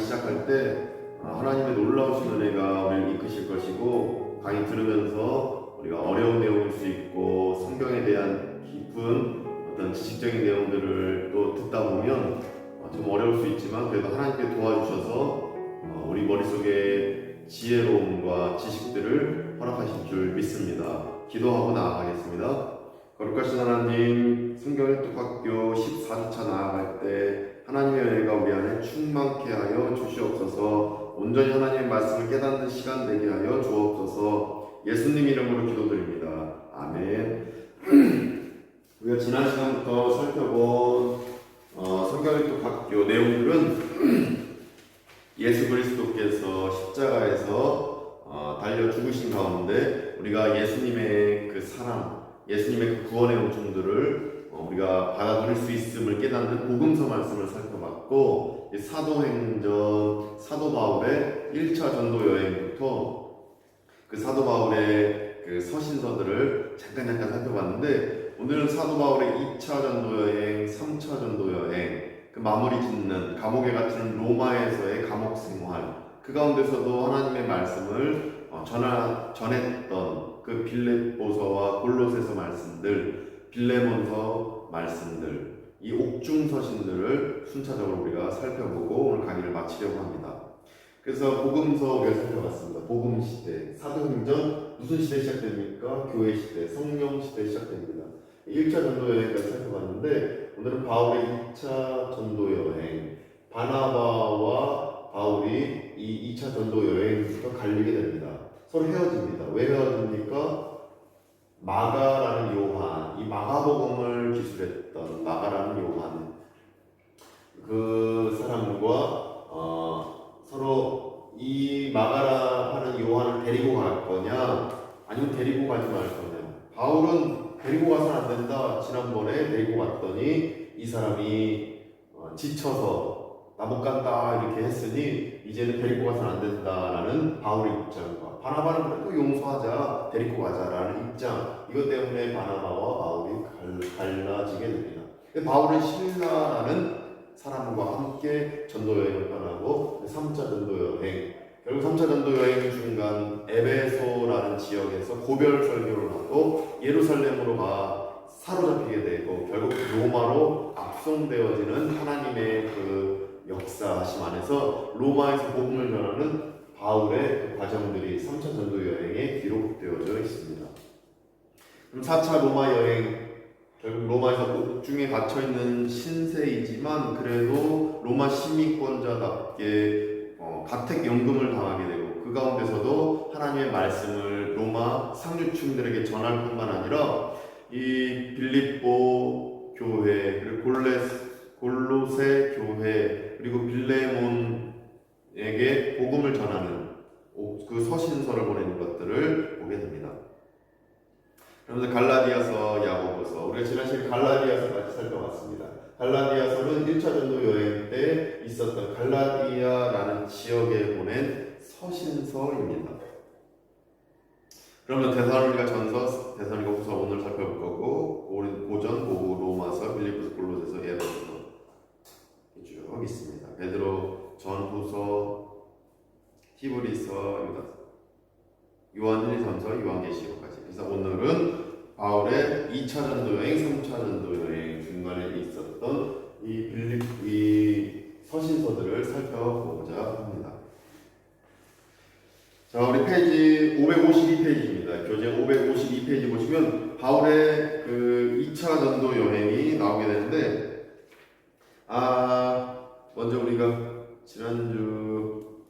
시작할 때 하나님의 놀라우신 은혜가 우리를 이끄실 것이고, 강의 들으면서 우리가 어려운 내용일 수 있고 성경에 대한 깊은 어떤 지식적인 내용들을 또 듣다 보면 좀 어려울 수 있지만, 그래도 하나님께 도와주셔서 우리 머릿속에 지혜로움과 지식들을 허락하실 줄 믿습니다. 기도하고 나아가겠습니다. 거룩하신 하나님, 성경일독학교 14주차 나아갈 때 하나님의 은혜가 우리 안에 충만케 하여 주시옵소서. 온전히 하나님의 말씀을 깨닫는 시간 되게 하여 주옵소서. 예수님 이름으로 기도드립니다. 아멘. 우리가 지난 시간부터 살펴본 성경일독학교 내용들은 예수 그리스도께서 십자가에서 달려 죽으신 가운데 우리가 예수님의 그 사랑, 예수님의 그 구원의 은총들을 우리가 받아들일 수 있음을 깨닫는 복음서 말씀을 살펴봤고, 사도행전 사도 바울의 1차 전도 여행부터 그 사도 바울의 그 서신서들을 잠깐 살펴봤는데, 오늘은 사도 바울의 2차 전도 여행, 3차 전도 여행, 그 마무리 짓는 감옥에 갇힌 로마에서의 감옥 생활, 그 가운데서도 하나님의 말씀을 전했던 그 빌립보서와 골로새서 말씀들, 빌레몬서 말씀들, 이 옥중 서신들을 순차적으로 우리가 살펴보고 오늘 강의를 마치려고 합니다. 그래서 복음서 우리가 살펴봤습니다. 복음 시대, 사도행전 무슨 시대 시작됩니까? 교회 시대, 성령 시대 시작됩니다. 1차 전도 여행까지 살펴봤는데, 오늘은 바울의 2차 전도 여행, 바나바와 바울이 이 2차 전도 여행부터 갈리게 됩니다. 서로 헤어집니다. 왜 헤어집니까? 마가라는 요한, 이 마가복음을 기술했던 마가라는 요한, 그 사람과 서로 이 마가라 하는 요한을 데리고 갈 거냐, 아니면 데리고 가지 말 거냐. 바울은 데리고 가서는 안 된다. 지난번에 데리고 갔더니 이 사람이 지쳐서 나 못 간다 이렇게 했으니 이제는 데리고 가서는 안 된다라는 바울의 입장과, 바나바는 그래도 용서하자, 데리고 가자라는 입장, 이것 때문에 바나바와 바울이 갈라지게 됩니다. 바울은 신라라는 사람과 함께 전도 여행을 떠나고 3차 전도 여행, 결국 3차 전도 여행 중간 에베소라는 지역에서 고별 설교를 하고 예루살렘으로 사로잡히게 되고, 결국 로마로 압송되어지는 하나님의 그 역사하심 안에서 로마에서 복음을 전하는 바울의 그 과정들이 3차 전도 여행에 기록되어져 있습니다. 그럼 4차 로마 여행, 결국 로마에서 옥중에 갇혀있는 신세이지만 그래도 로마 시민권자답게 가택연금을 당하게 되고, 그 가운데서도 하나님의 말씀을 로마 상류층들에게 전할 뿐만 아니라 이 빌립보 교회, 그리고 골로새 교회, 그리고 빌레몬에게 복음을 전하는 그 서신서를 보내는 것들을 보게 됩니다. 그러면서 갈라디아서, 야고보서, 우리가 지난 시간에 갈라디아서까지 살펴봤습니다. 갈라디아서는 1차 전도 여행 때 있었던 갈라디아라는 지역에 보낸 서신서입니다. 그러면 데살로니가 전서, 데살로니가 후서 오늘 살펴볼 거고, 고전, 고고, 로마서, 빌립보서, 골로새서, 에베소서 쭉 있습니다. 베드로 전후서, 히브리서, 요한 1, 2, 3서, 요한계시록까지. 그래서 오늘은 바울의 2차 전도 여행, 3차 전도 여행 중간에 있었던 이 서신서들을 살펴보고자 합니다. 자, 우리 페이지 552페이지입니다. 교재 552페이지 보시면 바울의 그 2차 전도 여행이 나오게 되는데, 먼저 우리가 지난주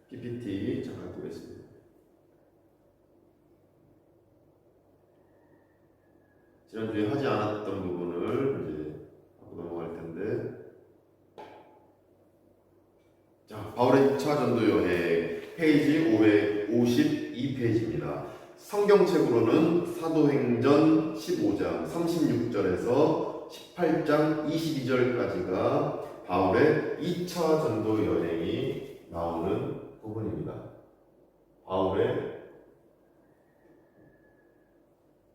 PPT 잠깐 보겠습니다. 지난주에 하지 않았던 부분을 이제 하고 넘어갈 텐데, 자, 바울의 2차 전도 여행 페이지 552페이지입니다. 성경책으로는 사도행전 15장 36절에서 18장 22절까지가 바울의 2차 전도 여행이 나오는 부분입니다. 바울의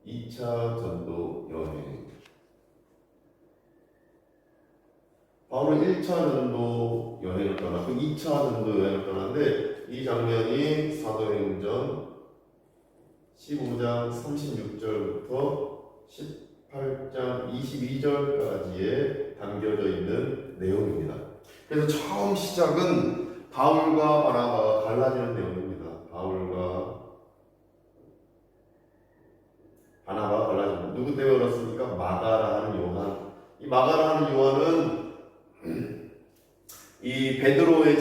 2차 전도 여행. 바울은 1차전도 여행을 떠났고 2차전도 여행을 떠났는데 이 장면이 사도행전 15장 36절부터 18장 22절까지에 담겨져 있는 내용입니다. 그래서 처음 시작은 바울과 바나바가 갈라지는 내용입니다. 바울과 바나바가 갈라집니다. 누구 때문에 그렇습니까? 마가라 하는 요한. 이 마가라 하는 요한은 이 베드로의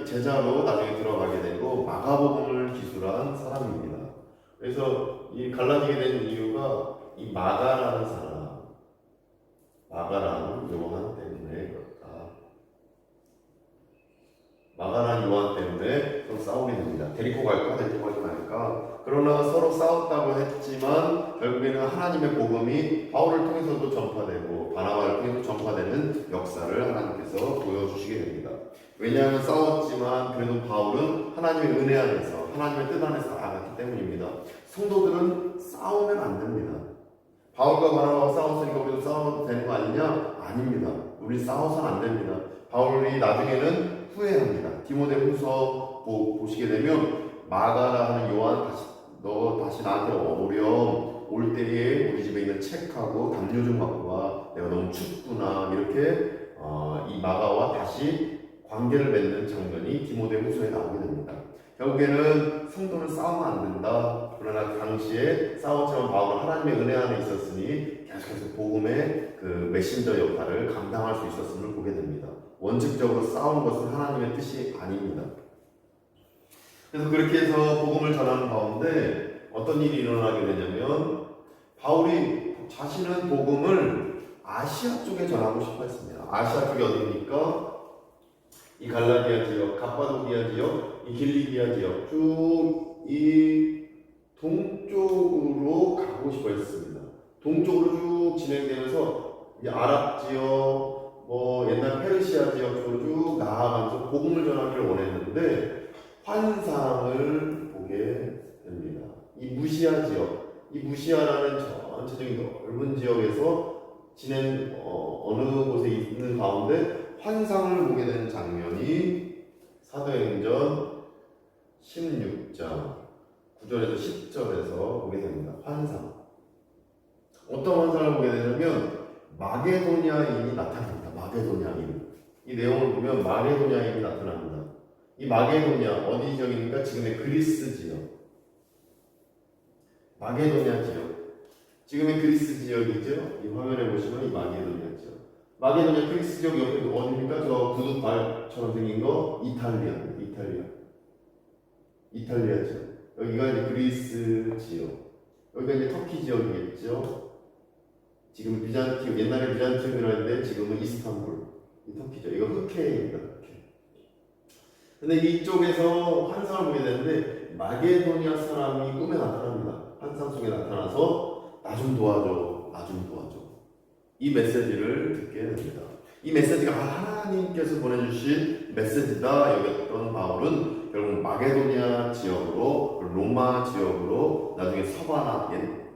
제자로 나중에 들어가게 되고 마가복음을 기술한 사람입니다. 그래서 이 갈라지게 된 이유가 이 마가라는 사람, 마가라는 요한 때문에 그렇다. 마가라는 요한 때문에 서로 싸우게 됩니다. 데리고 갈까, 데리고 가지 말까. 그러나 서로 싸웠다고 했지만 결국에는 하나님의 복음이 바울을 통해서도 전파되고 바나바를 통해서 전파되는 역사를 하나님께서 보여주시게 됩니다. 왜냐하면 싸웠지만 그래도 바울은 하나님의 은혜 안에서 하나님의 뜻 안에서 나아갔기 때문입니다. 성도들은 싸우면 안 됩니다. 바울과 바나바가 싸웠으니까 우리도 싸워도 되는 거 아니냐? 아닙니다. 우리 싸워서는 안 됩니다. 바울이 나중에는 후회합니다. 디모데후서 보시게 되면 마가라 하는 요한 너 다시 나한테 오렴. 올 때에 우리 집에 있는 책하고 담요 좀 갖고 와. 내가 너무 춥구나. 이렇게 이 마가와 다시 관계를 맺는 장면이 디모데후서에 나오게 됩니다. 결국에는 성도는 싸우면 안 된다. 그러나 당시에 싸웠지만 바울은 하나님의 은혜 안에 있었으니 계속해서 복음의 그 메신저 역할을 감당할 수 있었음을 보게 됩니다. 원칙적으로 싸우는 것은 하나님의 뜻이 아닙니다. 그래서 그렇게 해서 복음을 전하는 가운데 어떤 일이 일어나게 되냐면 바울이 자신은 복음을 아시아 쪽에 전하고 싶어 했습니다. 아시아 쪽이 어디입니까? 이 갈라디아 지역, 갑바도기아 지역, 이 길리기아 지역 쭉 이 동쪽으로 가고 싶어 했습니다. 동쪽으로 쭉 진행되면서 이 아랍 지역, 옛날 페르시아 지역 쪽으로 쭉 나아가면서 복음을 전하기를 원했는데 환상을 보게 됩니다. 이 무시아 지역, 이 무시아라는 전체적인 넓은 지역에서 지낸 어느 곳에 있는 가운데 환상을 보게 되는 장면이 사도행전 16장 9절에서 10절에서 보게 됩니다. 환상. 어떤 환상을 보게 되냐면 마게도냐인이 나타납니다. 마게도냐인. 이 내용을 보면 마게도냐인이 나타납니다. 이 마게도냐 어디 지역입니까? 지금의 그리스 지역. 마게도냐 지역. 지금의 그리스 지역이죠. 이 화면에 보시면 이 마게도냐 지역. 마게도냐 그리스 지역 옆에 어디입니까? 저 구두발처럼 생긴 거 이탈리아 지역. 여기가 이제 그리스 지역. 여기가 이제 터키 지역이겠죠. 지금 비잔티움, 옛날에 비잔티움이라는데 지금은 이스탄불. 이 터키죠. 이거 흑해입니다. 근데 이쪽에서 환상을 보게 되는데 마게도냐 사람이 꿈에 나타납니다. 환상 속에 나타나서 나 좀 도와줘. 이 메시지를 듣게 됩니다. 이 메시지가 하나님께서 보내주신 메시지다 여겼던 바울은 결국 마게도냐 지역으로 로마 지역으로 나중에 서바나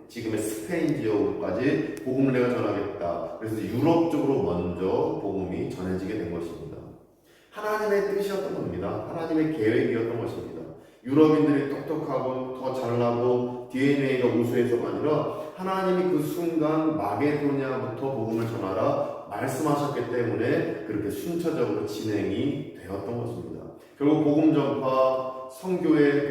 지금의 스페인 지역까지 복음을 내가 전하겠다. 그래서 유럽 쪽으로 먼저 복음이 전해지게 된 것입니다. 하나님의 뜻이었던 겁니다. 하나님의 계획이었던 것입니다. 유럽인들이 똑똑하고 더 잘나고 DNA가 우수해서가 아니라 하나님이 그 순간 마게도냐부터 복음을 전하라 말씀하셨기 때문에 그렇게 순차적으로 진행이 되었던 것입니다. 결국 복음 전파, 선교의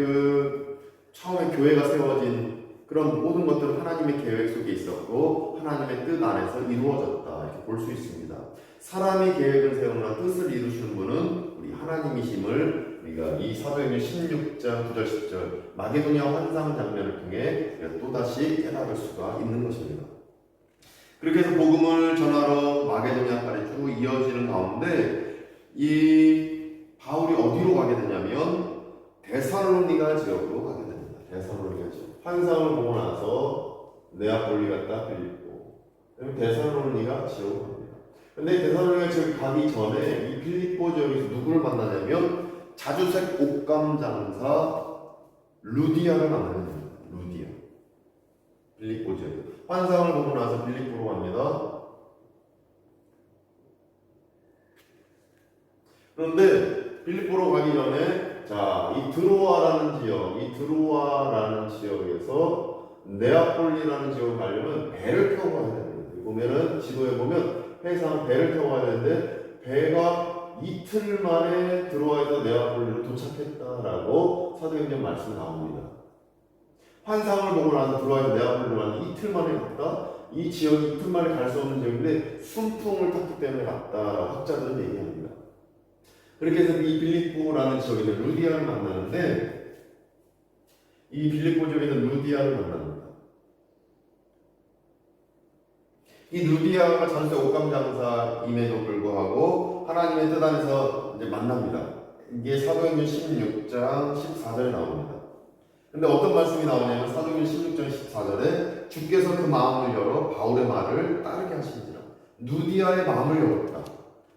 처음에 교회가 세워진 그런 모든 것들은 하나님의 계획 속에 있었고 하나님의 뜻 안에서 이루어졌다 이렇게 볼 수 있습니다. 사람이 계획을 세우거나 뜻을 이루시는 분은 우리 하나님이심을 우리가 이 사도행전 16장 9절 10절 마게도냐 환상 장면을 통해 또다시 깨달을 수가 있는 것입니다. 그렇게 해서 복음을 전하러 마게도냐까지 쭉 이어지는 가운데 이 바울이 어디로 가게 되냐면 데살로니가 지역으로 가게 됩니다. 데살로니가 지역. 환상을 보고 나서 네아폴리 갔다 빌립보, 그리고 데살로니가 지역으로 갑니다. 근데 데살로니가 지역 가기 전에 이 빌립보 지역에서 누구를 만나냐면 자주색 옷감 장사 루디아를 만나게 됩니다. 루디아. 빌립보 지역. 환상을 보고 나서 빌립보로 갑니다. 그런데 빌립보로 가기 전에 자, 이 드로아라는 지역에서 네아폴리라는 지역을 가려면 배를 타고 가야 됩니다. 보면은 지도에 보면 해상 배를 타고 가야 되는데 배가 이틀 만에 드로아에서 네아폴리로 도착했다라고 사도행전 말씀이 나옵니다. 환상을 보고 나서 드로아에서 네아폴리로 가는 이틀 만에 갔다. 이 지역이 이틀 만에 갈 수 없는 지역인데 순풍을 탔기 때문에 갔다라고 학자들은 얘기합니다. 그렇게 해서 이 빌립보라는 지역에서 루디아를 만나는데 이 빌립보 지역에서 루디아를 만납니다. 이 루디아가 전세 옷감 장사임에도 불구하고 하나님의 뜻 안에서 이제 만납니다. 이게 사도행전 16장 14절에 나옵니다. 근데 어떤 말씀이 나오냐면 사도행전 16장 14절에 주께서 그 마음을 열어 바울의 말을 따르게 하시니라. 루디아의 마음을 열었다.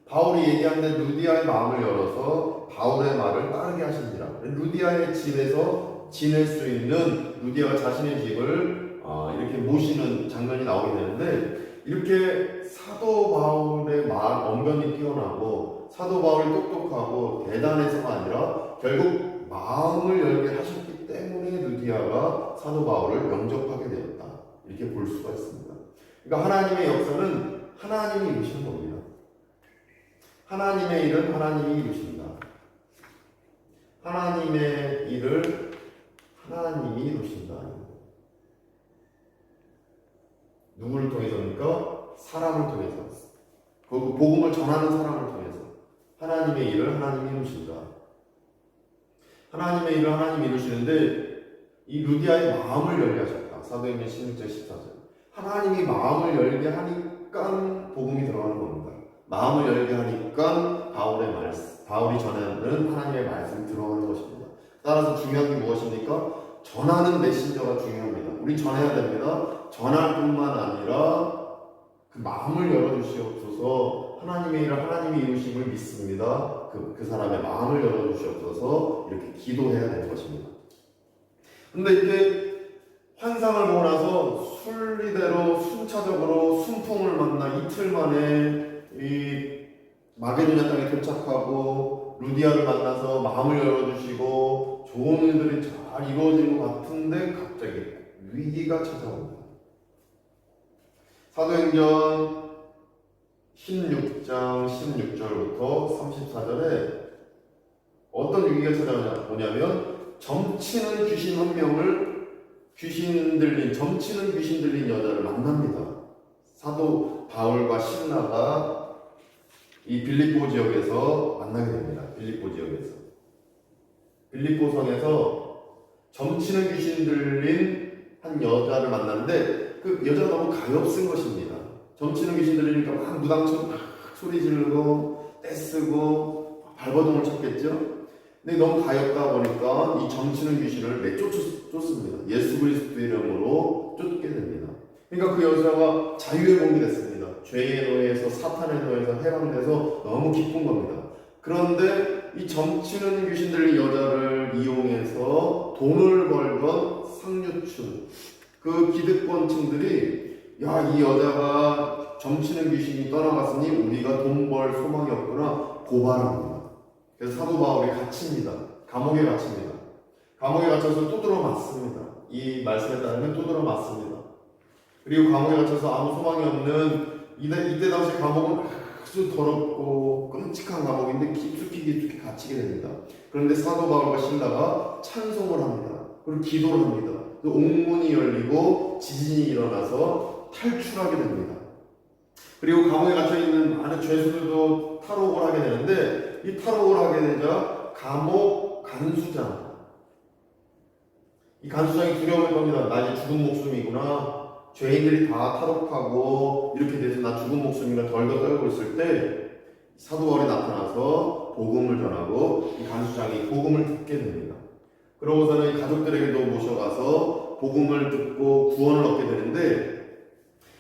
바울이 얘기하는데 루디아의 마음을 열어서 바울의 말을 따르게 하시니라. 루디아의 집에서 지낼 수 있는 루디아가 자신의 집을 이렇게 모시는 장면이 나오게 되는데 이렇게 사도 바울의 말 언변이 뛰어나고 사도 바울이 똑똑하고 대단해서가 아니라 결국 마음을 열게 하셨기 때문에 루디아가 사도 바울을 영접하게 되었다. 이렇게 볼 수가 있습니다. 그러니까 하나님의 역사는 하나님이 이루시는 겁니다. 하나님의 일은 하나님이 이루신다. 하나님의 일을 하나님이 이루신다. 누구를 통해서입니까? 사람을 통해서. 그 복음을 전하는 사람을 통해서. 하나님의 일을 하나님이 이루신다. 하나님의 일을 하나님이 이루시는데 이 루디아의 마음을 열게 하셨다. 사도행전 16장 14절. 하나님이 마음을 열게 하니까 복음이 들어가는 겁니다. 마음을 열게 하니까 바울이 전하는 하나님의 말씀이 들어가는 것입니다. 따라서 중요한 게 무엇입니까? 전하는 메신저가 중요합니다. 우리 전해야 됩니다. 전할 뿐만 아니라 그 마음을 열어주시옵소서. 하나님의 일을 하나님이 이루심을 믿습니다. 그 사람의 마음을 열어주시옵소서. 이렇게 기도해야 되는 것입니다. 근데 이제 환상을 보고 나서 순리대로 순차적으로 순풍을 만나 이틀 만에 이 마게도냐 땅에 도착하고 루디아를 만나서 마음을 열어주시고 좋은 일들이 잘 이루어진 것 같은데 갑자기 위기가 찾아옵니다. 사도행전 16장 16절부터 34절에 어떤 위기가 찾아오냐면 점치는 귀신 한 명을 점치는 귀신 들린 여자를 만납니다. 사도 바울과 신라가 이 빌립보 지역에서 만나게 됩니다. 빌립보 지역에서. 빌립보 성에서 점치는 귀신 들린 한 여자를 만났는데 그 여자가 너무 가엾은 것입니다. 점치는 귀신 들리니까 막 무당처럼 막 소리 지르고 떼쓰고 발버둥을 쳤겠죠. 근데 너무 가엾다 보니까 이 점치는 귀신을 내쫓습니다. 예수 그리스도 이름으로 쫓게 됩니다. 그러니까 그 여자가 자유의 몸이 됐습니다. 죄의 노예에서 사탄의 노예에서 해방돼서 너무 기쁜 겁니다. 그런데 이 점치는 귀신 들린 여자를 이용해서 돈을 벌던 상류층, 그 기득권층들이 야, 이 여자가 점치는 귀신이 떠나갔으니 우리가 돈 벌 소망이 없구나 고발합니다. 그래서 사도 바울이 갇힙니다. 감옥에 갇힙니다. 감옥에 갇혀서 두드러 맞습니다. 이 말씀에 따르면 두드러 맞습니다. 그리고 감옥에 갇혀서 아무 소망이 없는 이때 당시 감옥은 아주 더럽고 끔찍한 감옥인데 깊숙이 갇히게 됩니다. 그런데 사도 바울과 신라가 찬송을 합니다. 그리고 기도를 합니다. 옥문이 열리고 지진이 일어나서 탈출하게 됩니다. 그리고 감옥에 갇혀있는 많은 죄수들도 탈옥을 하게 되는데 이 탈옥을 하게 되자 감옥 간수장, 이 간수장이 두려움을 겁니다. 나 이제 죽은 목숨이구나. 죄인들이 다 탈옥하고 이렇게 돼서 나 죽은 목숨이라 덜덜 떨고 있을 때 사도 바울이 나타나서 복음을 전하고 이 간수장이 복음을 듣게 됩니다. 그러고서는 가족들에게도 모셔가서 복음을 듣고 구원을 얻게 되는데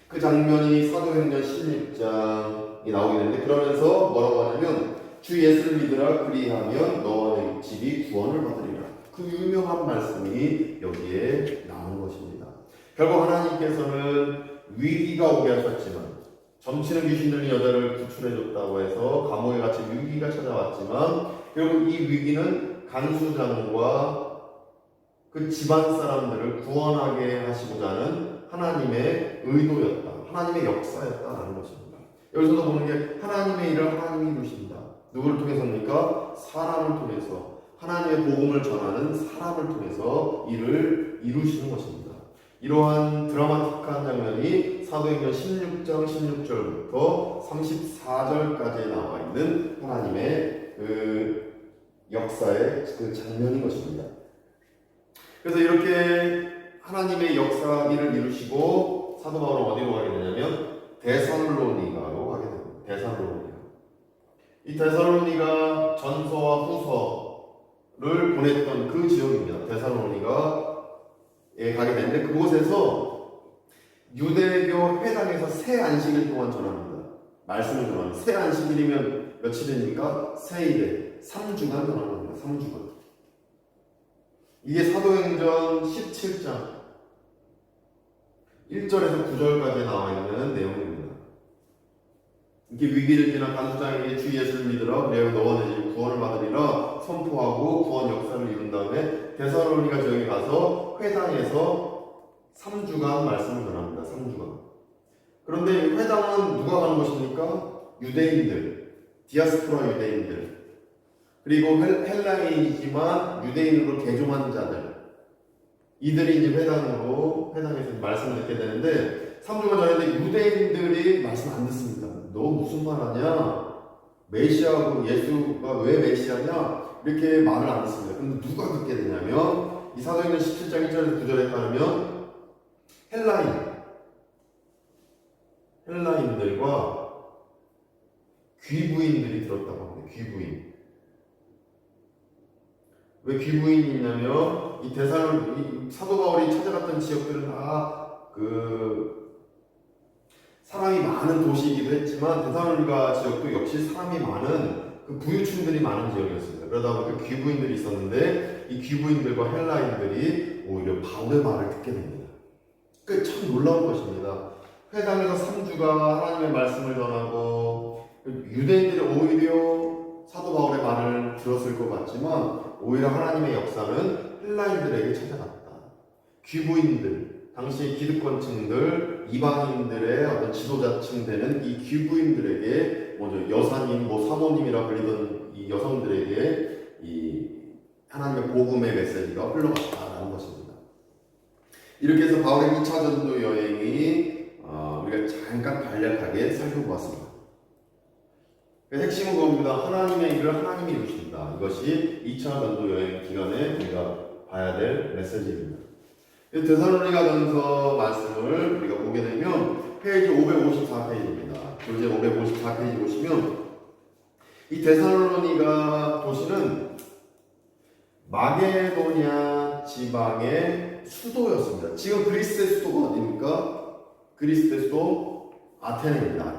그 장면이 사도행전 16장이 나오게 되는데 그러면서 뭐라고 하냐면 주 예수를 믿으라 그리하면 너와 내 집이 구원을 받으리라. 그 유명한 말씀이 여기에 나오는 것입니다. 결국 하나님께서는 위기가 오게 하셨지만 점치는 귀신 들린 여자를 구출해줬다고 해서 감옥에 갇힌 위기가 찾아왔지만 결국 이 위기는 간수장과 그 집안 사람들을 구원하게 하시고자 하는 하나님의 의도였다. 하나님의 역사였다라는 것입니다. 여기서도 보는 게 하나님의 일을 하나님이 이루신다. 누구를 통해서입니까? 사람을 통해서. 하나님의 복음을 전하는 사람을 통해서 일을 이루시는 것입니다. 이러한 드라마틱한 장면이 사도행전 16장 16절부터 34절까지 나와 있는 하나님의 그 역사의 그 장면인 것입니다. 그래서 이렇게 하나님의 역사 일을 이루시고 사도 바울은 어디로 가게 되냐면 데살로니가로 가게 됩니다. 데살로니가. 이 데살로니가 전서와 후서를 보냈던 그 지역입니다. 데살로니가에 가게 되는데 그곳에서 유대교 회당에서 새 안식일 동안 전합니다. 말씀을 전합니다. 새 안식일이면 며칠입니까? 세일에 3주간 전합니다. 3주간. 이게 사도행전 17장 1절에서 9절까지 나와 있는 내용입니다. 이게 위기를 지나 간수장에게 주 예수를 믿으라 그래야 너와 내 집 구원을 받으리라 선포하고 구원 역사를 이룬 다음에 데살로니가 지역에 가서 회당에서 3주간 말씀을 전합니다. 3주간. 그런데 이 회당은 누가 가는 곳입니까? 유대인들, 디아스포라 유대인들, 그리고 헬라인이지만 유대인으로 개종한 자들, 이들이 이제 회당에서 말씀을 듣게 되는데 3주간 전에 유대인들이 말씀 안 듣습니다. 너 무슨 말 하냐? 메시아고 예수가 왜 메시아냐? 이렇게 말을 안 듣습니다. 그런데 누가 듣게 되냐면 이 사도행전 17장 1절에서 9절에 따르면 헬라인들과 귀부인들이 들었다고 합니다. 귀부인. 왜 귀부인이 있냐면 이 사도 바울이 찾아갔던 지역들은 다 사람이 많은 도시이기도 했지만 데살로니가 지역도 역시 사람이 많은 그 부유층들이 많은 지역이었습니다. 그러다 보니까 귀부인들이 있었는데 이 귀부인들과 헬라인들이 오히려 바울의 말을 듣게 됩니다. 그 참 놀라운 것입니다. 회당에서 3주가 하나님의 말씀을 전하고 유대인들이 오히려 사도 바울의 말을 들었을 것 같지만 오히려 하나님의 역사는 헬라인들에게 찾아갔다. 귀부인들, 당시 기득권층들, 이방인들의 어떤 지도자층 되는 이 귀부인들에게 먼저 여사님, 사모님이라 불리던 이 여성들에게 이 하나님의 복음의 메시지가 흘러갔다라는 것입니다. 이렇게 해서 바울의 2차 전도 여행이 우리가 잠깐 간략하게 살펴보았습니다. 핵심은 그겁니다. 하나님의 일을 하나님이 이루신다. 이것이 2차 전도 여행 기간에 우리가 봐야 될 메시지입니다. 데살로니가전서 말씀을 우리가 보게 되면 페이지 554페이지입니다. 교재 554페이지 보시면 이 데살로니가 도시는 마게도냐 지방의 수도였습니다. 지금 그리스의 수도가 어디입니까? 그리스의 수도 아테네입니다.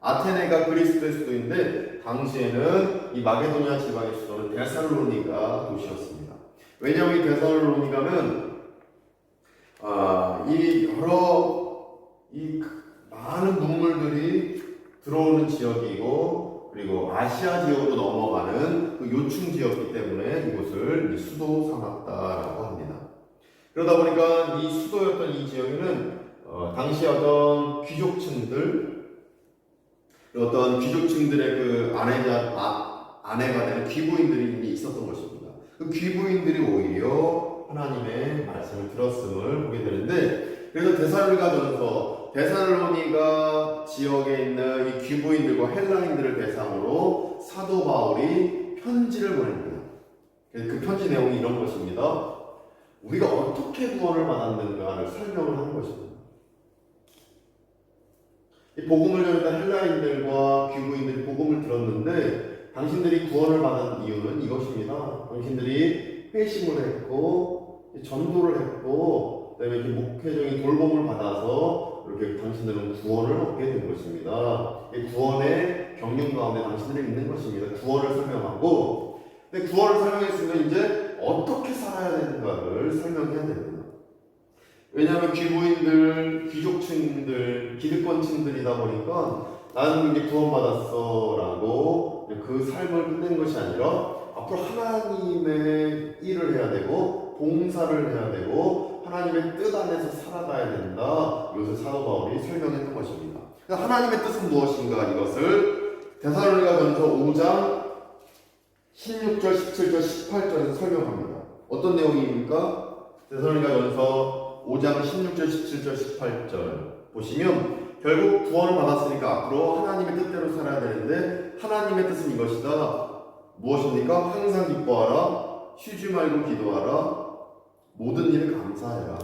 아테네가 그리스의 수도인데 당시에는 이 마게도냐 지방의 수도는 데살로니가 도시였습니다. 왜냐하면 이 데살로니가는 이 많은 문물들이 들어오는 지역이고 그리고 아시아 지역으로 넘어가는 그 요충 지역이기 때문에 이곳을 수도 삼았다라고 합니다. 그러다 보니까 이 수도였던 이 지역에는 당시 어떤 귀족층들의 그 아내가 되는 귀부인들이 이미 있었던 것입니다. 그 귀부인들이 오히려 하나님의 말씀을 들었음을 보게 되는데 그래서 데살로니가 지역에 있는 이 귀부인들과 헬라인들을 대상으로 사도 바울이 편지를 보냅니다. 그 편지 내용이 이런 것입니다. 우리가 어떻게 구원을 받았는가를 설명을 하는 것입니다. 이 복음을 전했던 헬라인들과 귀부인들이 복음을 들었는데 당신들이 구원을 받은 이유는 이것입니다. 당신들이 회심을 했고 전도를 했고 그다음에 이렇게 목회적인 돌봄을 받아서 이렇게 당신들은 구원을 얻게 된 것입니다. 이 구원의 경륜 가운데 당신들이 있는 것입니다. 구원을 설명하고 근데 구원을 설명했으면 이제 어떻게 살아야 되는가를 설명해야 됩니다. 왜냐하면 귀부인들, 귀족층들, 기득권층들이다 보니까 나는 이제 구원받았어 라고 그 삶을 끝낸 것이 아니라 앞으로 하나님의 일을 해야 되고 봉사를 해야 되고 하나님의 뜻 안에서 살아가야 된다. 이것을 사도 바울이 설명했던 것입니다. 하나님의 뜻은 무엇인가? 이것을 데살로니가전서 5장 16절, 17절, 18절에서 설명합니다. 어떤 내용입니까? 데살로니가전서 5장 16절, 17절, 18절 보시면 결국 구원을 받았으니까 앞으로 하나님의 뜻대로 살아야 되는데 하나님의 뜻은 이것이다. 무엇입니까? 항상 기뻐하라, 쉬지 말고 기도하라, 모든 일을 감사해라.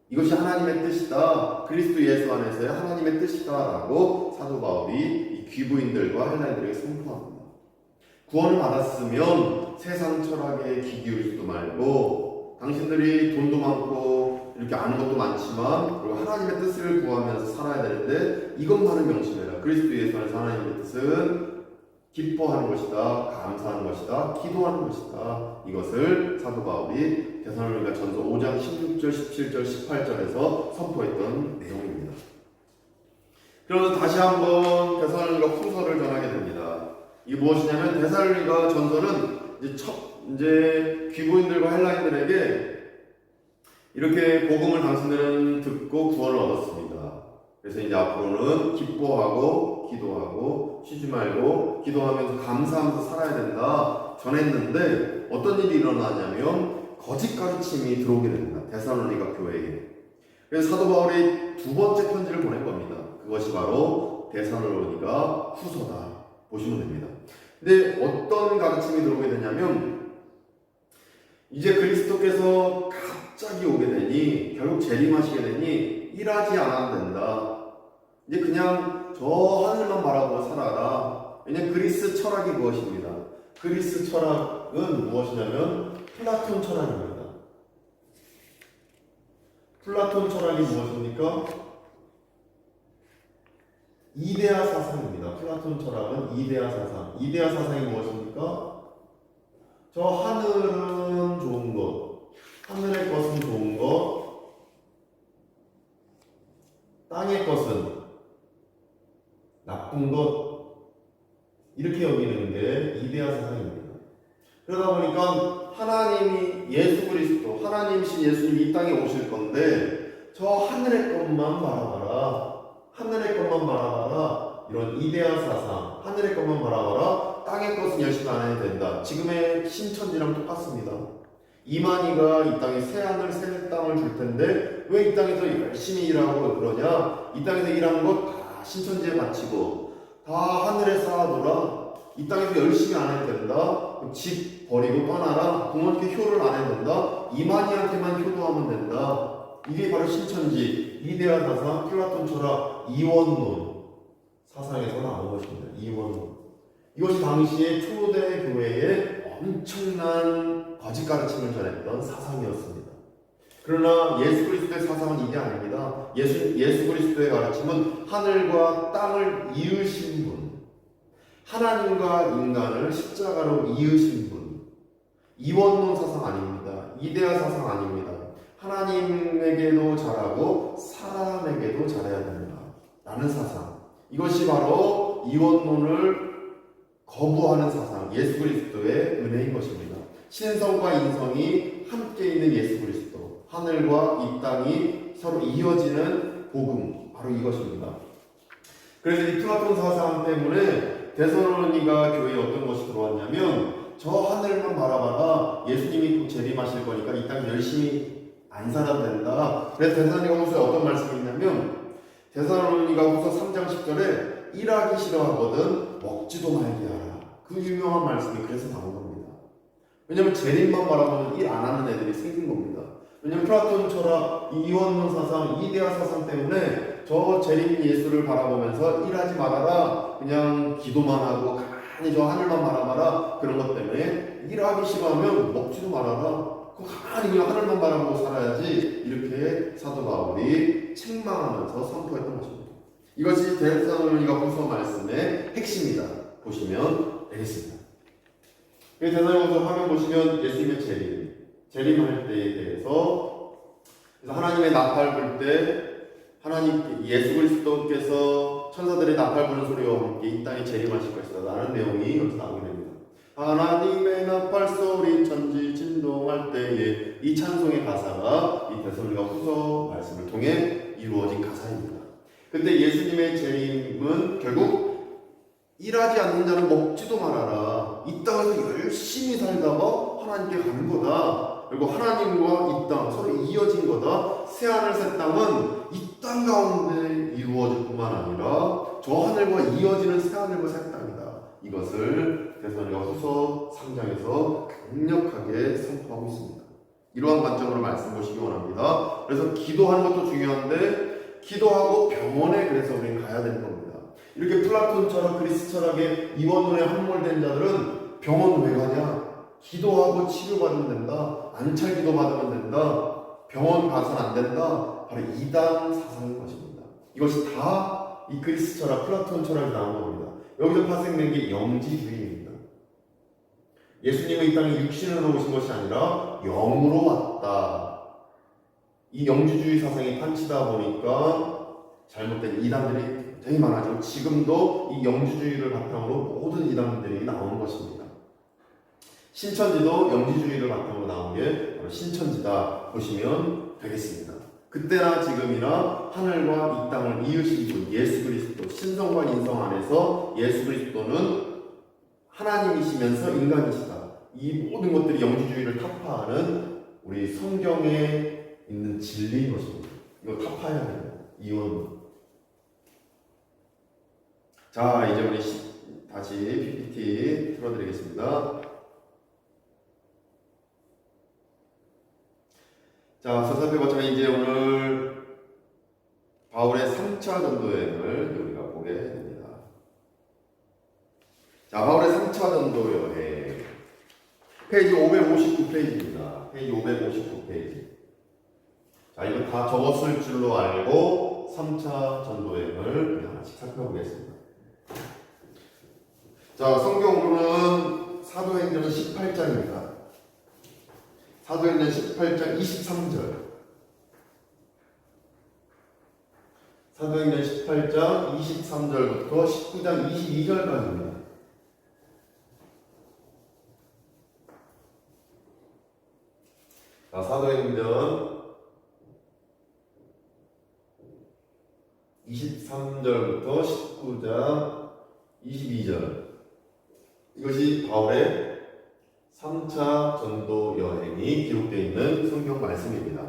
이것이 하나님의 뜻이다. 그리스도 예수 안에서의 하나님의 뜻이다 라고 사도 바울이 이 귀부인들과 헬라인들에게 선포합니다. 구원을 받았으면 세상 철학에 귀 기울이지도 말고 당신들이 돈도 많고 이렇게 아는 것도 많지만 그리고 하나님의 뜻을 구하면서 살아야 되는데 이것만은 명심해라. 그리스도 예수 안에서 하나님의 뜻은 기뻐하는 것이다, 감사하는 것이다, 기도하는 것이다. 이것을 사도 바울이 데살로니가전서 5장 16절, 17절, 18절에서 선포했던 내용입니다. 그러면서 다시 한번 데살로니가 후서를 전하게 됩니다. 이게 무엇이냐면 데살로니가전서는 이제 귀부인들과 헬라인들에게 이렇게 복음을 당신들은 듣고 구원을 얻었습니다. 그래서 이제 앞으로는 기뻐하고 기도하고 쉬지 말고 기도하면서 감사하면서 살아야 된다 전했는데 어떤 일이 일어나냐면 거짓 가르침이 들어오게 됩니다. 데살로니가 교회에. 그래서 사도 바울이 두 번째 편지를 보낸 겁니다. 그것이 바로 데살로니가 후서다. 보시면 됩니다. 근데 어떤 가르침이 들어오게 되냐면 이제 그리스도께서 갑자기 오게 되니 결국 재림하시게 되니 일하지 않아도 된다. 이제 그냥 저 하늘만 바라보고 살아라. 왜냐면 그리스 철학이 무엇입니다? 그리스 철학은 무엇이냐면 플라톤 철학입니다. 플라톤 철학이 무엇입니까? 이데아 사상입니다. 플라톤 철학은 이데아 사상. 이데아 사상이 무엇입니까? 저 하늘은 좋은 것, 하늘의 것은 좋은 것, 땅의 것은 나쁜 것, 이렇게 여기는 게 이데아 사상입니다. 그러다 보니까 하나님이 예수 그리스도, 하나님이신 예수님이 이 땅에 오실 건데 저 하늘의 것만 바라봐라, 하늘의 것만 바라봐라, 이런 이데아 사상, 하늘의 것만 바라봐라, 땅의 것은 열심히 안 해도 된다. 지금의 신천지랑 똑같습니다. 이만희가 이 땅에 새 하늘 새 땅을 줄 텐데 왜 이 땅에서 열심히 일하고 그러냐? 이 땅에서 일하는 것 다 신천지에 바치고 다 하늘에 쌓아둬라. 이 땅에서 열심히 안 해도 된다. 집 버리고 떠나라. 부모님께 효를 안 해도 된다. 이만희한테만 효도하면 된다. 이게 바로 신천지 이데아 사상, 플라톤 철학, 이원론 사상에서 나온 것입니다. 이원론. 이것이 당시에 초대 교회의 엄청난 거짓 가르침을 전했던 사상이었습니다. 그러나 예수 그리스도의 사상은 이게 아닙니다. 예수 그리스도의 가르침은 하늘과 땅을 이으신 분, 하나님과 인간을 십자가로 이으신 분, 이원론 사상 아닙니다. 이데아 사상 아닙니다. 하나님에게도 잘하고 사람에게도 잘해야 된다 라는 사상. 이것이 바로 이원론을 거부하는 사상, 예수 그리스도의 은혜인 것입니다. 신성과 인성이 함께 있는 예수 그리스도, 하늘과 이 땅이 서로 이어지는 복음, 바로 이것입니다. 그래서 이 플라톤 사상 때문에 데살로니가 교회에 어떤 것이 들어왔냐면 저 하늘만 바라봐라. 예수님이 곧 재림하실 거니까 이 땅 열심히 안 살아도 된다. 그래서 데살로니가 후서에 어떤 말씀이 있냐면 데살로니가 후서 3장 10절에 일하기 싫어하거든 먹지도 말게 하라. 그 유명한 말씀이 그래서 나온 겁니다. 왜냐하면 재림만 바라보면 일 안 하는 애들이 생긴 겁니다. 왜냐하면 플라톤 철학, 이원론 사상, 이데아 사상 때문에 저 재림 예수를 바라보면서 일하지 말아라. 그냥 기도만 하고 가만히 저 하늘만 바라봐라. 그런 것 때문에 일하기 싫어하면 먹지도 말아라. 가만히 그냥 하늘만 바라보고 살아야지. 이렇게 사도 바울이 책망하면서 선포했던 것입니다. 이것이 데살로니가 후서 말씀의 핵심이다. 보시면 되겠습니다. 데살로니가 후서 화면 보시면 예수님의 재림할 때에 대해서 그래서 하나님의 나팔 불 때 하나님 예수 그리스도께서 천사들의 나팔 부는 소리와 함께 이 땅에 재림하실 것이다 라는 내용이 여기서 나오게 됩니다. 하나님의 나팔 소리 천지 진동할 때에 이 찬송의 가사가 이 데살로니가 후서 말씀을 통해 이루어진 가사입니다. 근데 예수님의 재림은 결국 일하지 않는 자는 먹지도 말아라. 이 땅에서 열심히 살다가 하나님께 간 거다. 그리고 하나님과 이 땅 서로 이어진 거다. 새하늘 새 땅은 이 땅 가운데 이루어질 뿐만 아니라 저 하늘과 이어지는 새하늘과 새 땅이다. 이것을 데살로니가 후서 3장에서 강력하게 선포하고 있습니다. 이러한 관점으로 말씀 보시기 원합니다. 그래서 기도하는 것도 중요한데 기도하고 병원에 그래서 우리는 가야 되는 겁니다. 이렇게 플라톤 철학, 그리스 철학에 이원론에 함몰된 자들은 병원 왜 가냐? 기도하고 치료받으면 된다. 안찰 기도 받으면 된다. 병원 가서는 안 된다. 바로 이단 사상인 것입니다. 이것이 다 이 그리스 철학, 플라톤 철학이 나온 겁니다. 여기서 파생된 게 영지주의입니다. 예수님은 이 땅에 육신으로 오신 것이 아니라 영으로 왔다. 이 영지주의 사상이 판치다 보니까 잘못된 이단들이 되게 많아지고 지금도 이 영지주의를 바탕으로 모든 이단들이 나오는 것입니다. 신천지도 영지주의를 바탕으로 나온 게 바로 신천지다 보시면 되겠습니다. 그때나 지금이나 하늘과 이 땅을 이으시고 예수 그리스도 신성과 인성 안에서 예수 그리스도는 하나님이시면서 인간이시다. 이 모든 것들이 영지주의를 타파하는 우리 성경에 있는 진리인 것입니다. 이거 타파해야 됩니다. 이원. 자, 이제 우리 다시 PPT 틀어드리겠습니다. 자, 서살펴봤지만 이제 오늘 바울의 3차 전도 여행을 우리가 보게 됩니다. 자, 바울의 3차 전도 여행. 페이지 559페이지입니다. 페이지 559페이지. 자, 이거 다 적었을 줄로 알고 3차 전도 여행을 하나씩 살펴보겠습니다. 자, 성경으로는 사도행전 18장입니다. 사도행전 18장 23절. 사도행전 18장 23절부터 19장 22절까지입니다. 자, 사도행전 23절부터 19장 22절. 이것이 바울의 3차 전도 여행이 기록되어 있는 성경 말씀입니다.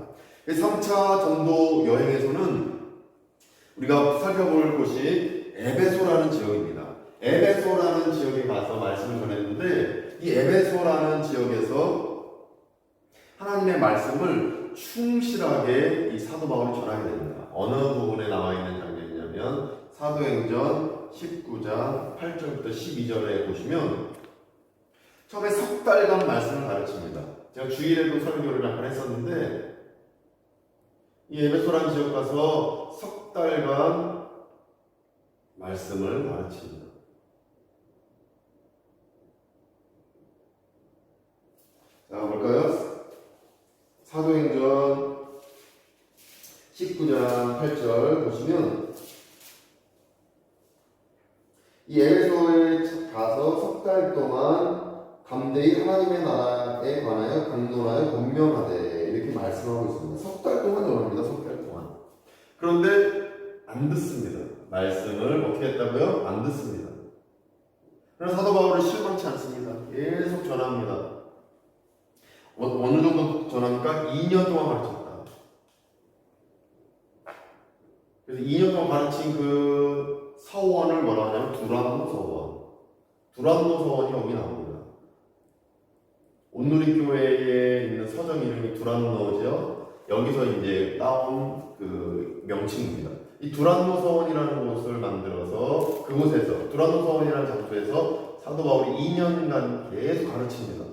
3차 전도 여행에서는 우리가 살펴볼 곳이 에베소라는 지역입니다. 에베소라는 지역에 가서 말씀을 전했는데 이 에베소라는 지역에서 하나님의 말씀을 충실하게 이 사도 바울이 전하게 됩니다. 어느 부분에 나와 있는 장면이냐면 사도행전 19장 8절부터 12절에 보시면 처음에 석 달간 말씀을 가르칩니다. 제가 주일에도 설교를 한번 했었는데 이 에베소라는 지역 가서 석 달간 말씀을 가르칩니다. 자, 볼까요? 사도행전 19장 8절 보시면 이 에베소에 가서 석 달 동안 담대히 하나님의 나라에 관하여 강론하여 권면하되 이렇게 말씀하고 있습니다. 석 달 동안 전합니다. 석 달 동안. 그런데 안 듣습니다. 말씀을 어떻게 했다고요? 안 듣습니다. 그래서 사도 바울은 실망치 않습니다. 계속 전합니다. 어느 정도 전합니까? 2년 동안 가르쳤다. 그래서 2년 동안 가르친 그 서원을 뭐라 하냐면 두란노 서원. 두란노 서원이 여기 나옵니다. 온누리 교회에 있는 서점 이름이 두란노죠. 여기서 이제 따온 그 명칭입니다. 이 두란노 서원이라는 곳을 만들어서 그곳에서 두란노 서원이라는 장소에서 사도 바울이 2년간 계속 가르칩니다.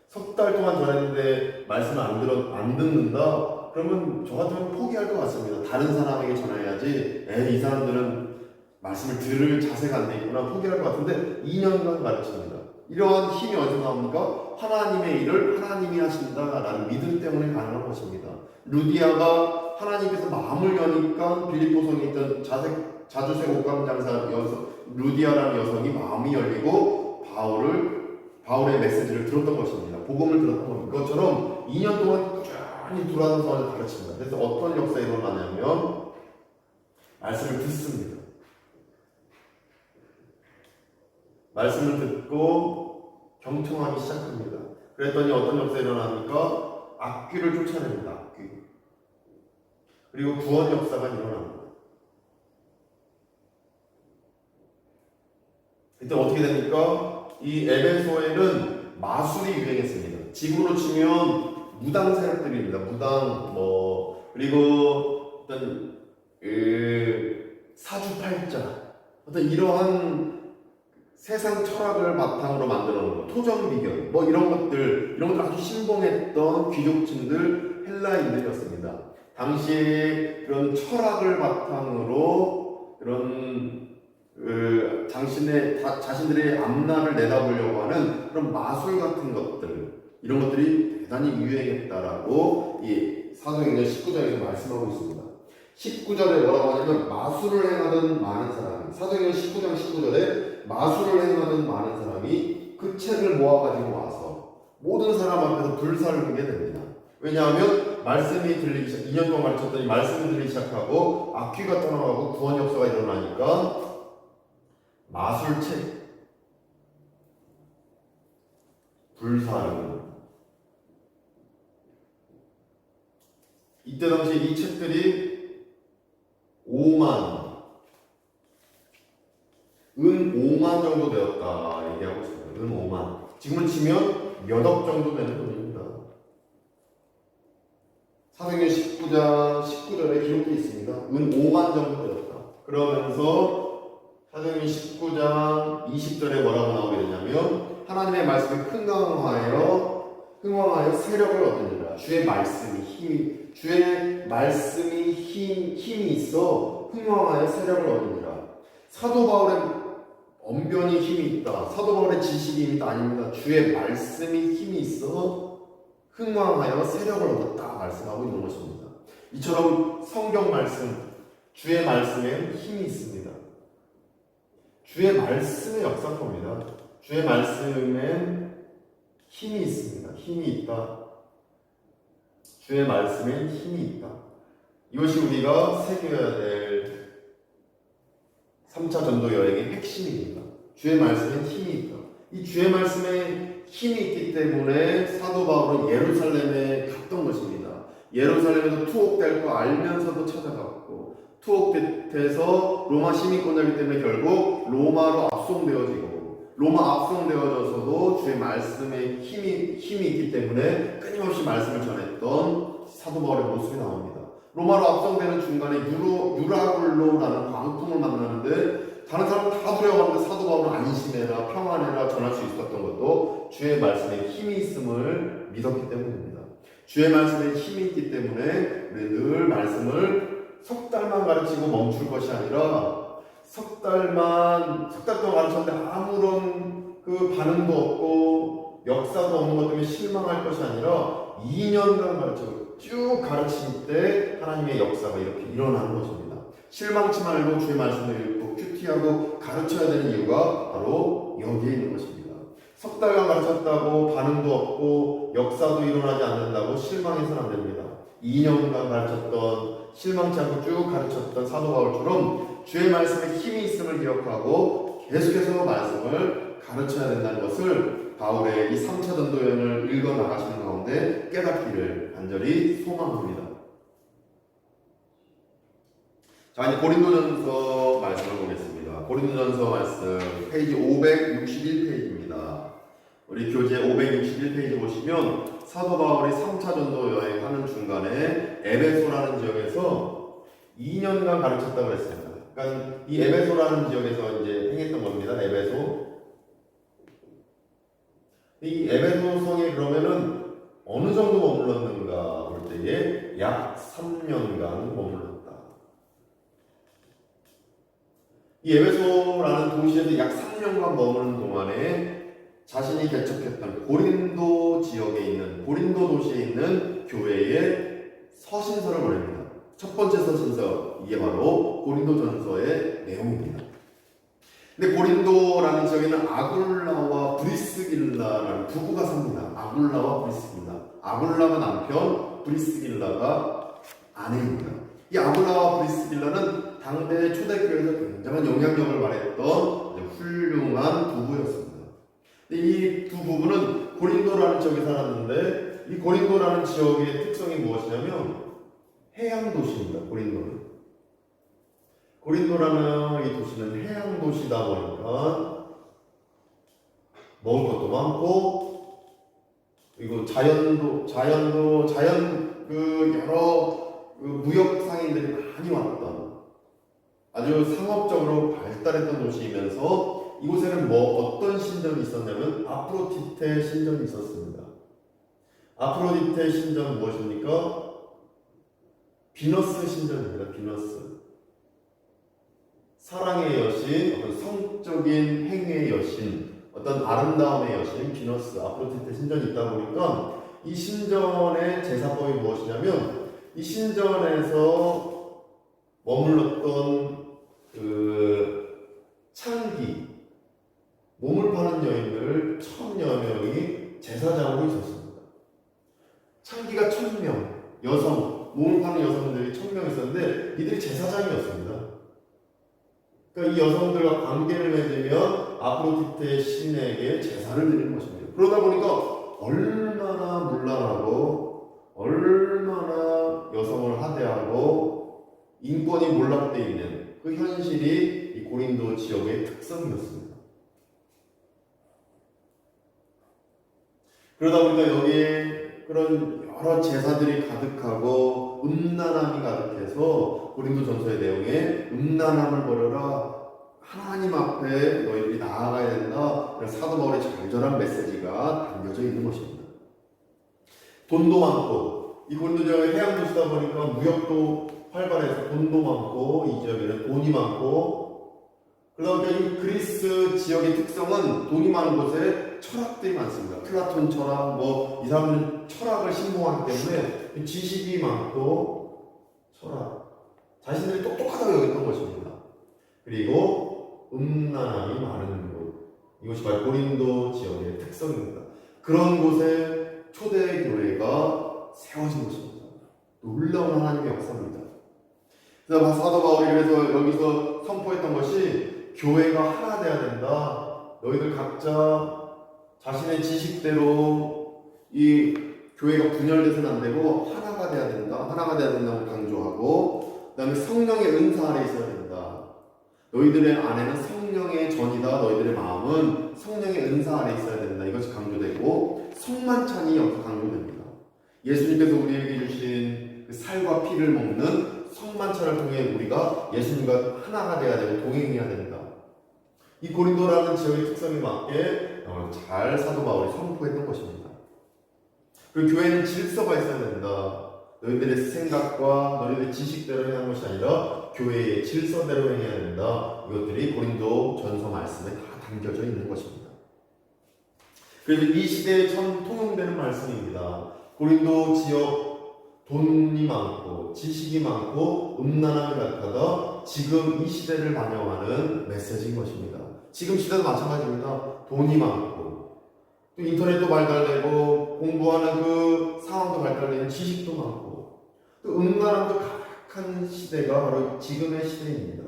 석 달 동안 전했는데 말씀을 안 듣는다? 그러면 저 같으면 포기할 것 같습니다. 다른 사람에게 전해야지. 이 사람들은 말씀을 들을 자세가 안 돼 있구나. 포기할 것 같은데 2년간 가르칩니다. 이러한 힘이 어디서 나옵니까? 하나님의 일을 하나님이 하신다라는 믿음 때문에 가능한 것입니다. 루디아가 하나님께서 마음을 여니까 빌립보성에 있던 자주색 옷감 장사 루디아라는 여성이 마음이 열리고 바울의 메시지를 들었던 것입니다. 복음을 들었던 겁니다. 그것처럼 2년 동안 꾸준히 두라노선을 가르칩니다. 그래서 어떤 역사가 일어나냐면 말씀을 듣습니다. 말씀을 듣고 경청하기 시작합니다. 그랬더니 어떤 역사가 일어납니까? 악귀를 쫓아냅니다. 악귀. 그리고 구원 역사가 일어납니다. 그때 어떻게 됩니까? 이 에베소에는 마술이 유행했습니다. 지금으로 치면 무당 세력들입니다. 무당 그리고 어떤 사주팔자 어떤 이러한 세상 철학을 바탕으로 만들어 놓은 토정비견 이런 것들 아주 신봉했던 귀족층들 헬라인들이었습니다. 당시에 그런 철학을 바탕으로 그런 자신들의 앞날을 내다보려고 하는 그런 마술 같은 것들 이런 것들이 대단히 유행했다라고 이 사도행전 19장에서 말씀하고 있습니다. 19절에 뭐라고 하냐면 마술을 행하던 많은 사람이 사도행전 19장 19절에 마술을 행하던 많은 사람이 그 책을 모아가지고 와서 모든 사람 앞에서 불사를 보게 됩니다. 왜냐하면 말씀이 들리기 시작 2년 동안 가르쳤더니 말씀이 들리기 시작하고 악귀가 떠나가고 구원 역사가 일어나니까 마술책 불사를 이때 당시 이 책들이 5만 정도 되었다 얘기하고 있습니다. 은 5만 지금은 치면 몇 억 정도 되는 돈입니다. 사도행전 19장 19절에 기록되어 있습니다. 은 5만 정도 되었다. 그러면서 사도행전 19장 20절에 뭐라고 나오게 되냐면 하나님의 말씀이 흥왕하여 세력을 얻으니라. 주의 말씀이 힘이 있어 흥왕하여 세력을 얻으니라. 사도 바울의 언변이 힘이 있다. 사도 바울의 지식이 힘이 있다. 아닙니다. 주의 말씀이 힘이 있어 흥왕하여 세력을 얻었다 말씀하고 있는 것입니다. 이처럼 성경 말씀, 주의 말씀에 힘이 있습니다. 주의 말씀에 역사합니다. 주의 말씀에 힘이 있습니다. 힘이 있다. 주의 말씀에 힘이 있다. 이것이 우리가 새겨야 될 3차 전도 여행의 핵심입니다. 주의 말씀에 힘이 있다. 이 주의 말씀에 힘이 있기 때문에 사도 바울은 예루살렘에 갔던 것입니다. 예루살렘에서 투옥될 거 알면서도 찾아갔고 투옥돼서 로마 시민권자이기 때문에 결국 로마로 압송되어져서도 주의 말씀에 힘이 있기 때문에 끊임없이 말씀을 전했던 사도 바울의 모습이 나옵니다. 로마로 압송되는 중간에 유라굴로라는 광풍을 만나는데 다른 사람은 다 두려워하는데 사도 바울은 안심해라 평안해라 전할 수 있었던 것도 주의 말씀에 힘이 있음을 믿었기 때문입니다. 주의 말씀에 힘이 있기 때문에 우리 늘 말씀을 석 달만 가르치고 멈출 것이 아니라 석 달 동안 가르쳤는데 아무런 반응도 없고 역사도 없는 것 때문에 실망할 것이 아니라 2년간 가르치고 쭉 가르칠 때 하나님의 역사가 이렇게 일어나는 것입니다. 실망치 말고 주의 말씀을 읽고 큐티하고 가르쳐야 되는 이유가 바로 여기에 있는 것입니다. 석 달간 가르쳤다고 반응도 없고 역사도 일어나지 않는다고 실망해서는 안 됩니다. 2년간 가르쳤던 실망치 않고 쭉 가르쳤던 사도 바울처럼 주의 말씀에 힘이 있음을 기억하고 계속해서 말씀을 가르쳐야 된다는 것을 바울의 이 3차 전도 여행을 읽어 나가시는 가운데 깨닫기를 간절히 소망합니다. 자, 이제 고린도전서 말씀을 보겠습니다. 고린도전서 말씀 페이지 561페이지입니다. 우리 교재 561페이지 보시면 사도 바울이 3차 전도 여행하는 중간에 에베소라는 지역에서 2년간 가르쳤다고 했습니다. 그러니까 이 에베소라는 지역에서 이제 행했던 겁니다. 에베소. 이 에베소 성에 그러면은 어느 정도 머물렀는가 볼 때에 약 3년간 머물렀다. 이 에베소라는 도시에서 약 3년간 머무는 동안에 자신이 개척했던 고린도 지역에 있는 고린도 도시에 있는 교회에 서신서를 보냅니다. 첫 번째 서신서, 이게 바로 고린도전서의 내용입니다. 근데 고린도라는 지역에는 아굴라와 브리스길라라는 부부가 삽니다. 아굴라와 브리스길라. 아굴라가 남편, 브리스길라가 아내입니다. 이 아굴라와 브리스길라는 당대 초대교회에서 굉장한 영향력을 발휘했던 훌륭한 부부였습니다. 이 두 부부는 고린도라는 지역에 살았는데, 이 고린도라는 지역의 특성이 무엇이냐면 해양 도시입니다. 고린도라는 이 도시는 해양 도시다 보니까 먹을 것도 많고, 그리고 자연 여러 무역 상인들이 많이 왔던 아주 상업적으로 발달했던 도시이면서 이곳에는 어떤 신전이 있었냐면 아프로디테 신전이 있었습니다. 아프로디테 신전 무엇입니까? 비너스 신전입니다. 비너스. 사랑의 여신, 어떤 성적인 행위의 여신, 어떤 아름다움의 여신, 비너스, 아프로디테 신전이 있다 보니까 이 신전의 제사법이 무엇이냐면 이 신전에서 머물렀던 창기, 몸을 파는 여인들 1000여 명이 제사장으로 있었습니다. 창기가 1000명, 몸을 파는 여성들이 1000명 있었는데 이들이 제사장이었습니다. 그러니까 이 여성들과 관계를 맺으면 아프로디테 신에게 제사를 드리는 것입니다. 그러다 보니까 얼마나 문란하고 얼마나 여성을 하대하고 인권이 몰락되어 있는 그 현실이 이 고린도 지역의 특성이었습니다. 그러다 보니까 여기에 그런 여러 제사들이 가득하고 음란함이 가득해서 고린도전서의 내용에 음란함을 버려라, 하나님 앞에 너희들이 나아가야 된다, 사도 바울의 절절한 메시지가 담겨져 있는 것입니다. 돈도 많고, 이 고린도 지역의 해양 도시다 보니까 무역도 활발해서 돈도 많고, 이 지역에는 돈이 많고, 그러다 보니까 이 그리스 지역의 특성은 돈이 많은 곳에 철학들이 많습니다. 플라톤 철학, 이 사람들은 철학을 신봉하기 때문에 지식이 많고 철학, 자신들이 똑똑하다고 여겼던 것입니다. 그리고 음란함이 많은 곳, 이것이 바로 고린도 지역의 특성입니다. 그런 곳에 초대교회가 세워진 것입니다. 놀라운 하나님의 역사입니다. 그래서 사도 바울이 그래서 여기서 선포했던 것이 교회가 하나 돼야 된다. 너희들 각자 자신의 지식대로 이 교회가 분열돼서는 안 되고 하나가 돼야 된다. 하나가 돼야 된다고 강조하고, 그 다음에 성령의 은사 아래 있어야 된다. 너희들의 안에는 성령의 전이다. 너희들의 마음은 성령의 은사 아래 있어야 된다. 이것이 강조되고, 성만찬이 여기서 강조됩니다. 예수님께서 우리에게 주신 그 살과 피를 먹는 성만찬을 통해 우리가 예수님과 하나가 돼야 되고 동행해야 된다. 이 고린도라는 지역의 특성에 맞게 잘 사도 바울이 선포했던 것입니다. 그리고 교회는 질서가 있어야 된다. 너희들의 생각과 너희들의 지식대로 행하는 것이 아니라 교회의 질서대로 행해야 된다. 이것들이 고린도 전서 말씀에 다 담겨져 있는 것입니다. 그래서 이 시대에 참 통용되는 말씀입니다. 고린도 지역 돈이 많고 지식이 많고 음란함이 가득하다. 지금 이 시대를 반영하는 메시지인 것입니다. 지금 시대도 마찬가지입니다. 돈이 많고 또 인터넷도 발달되고 공부하는 그 상황도 발달되는 지식도 많고 또 음란함도 가득한 시대가 바로 지금의 시대입니다.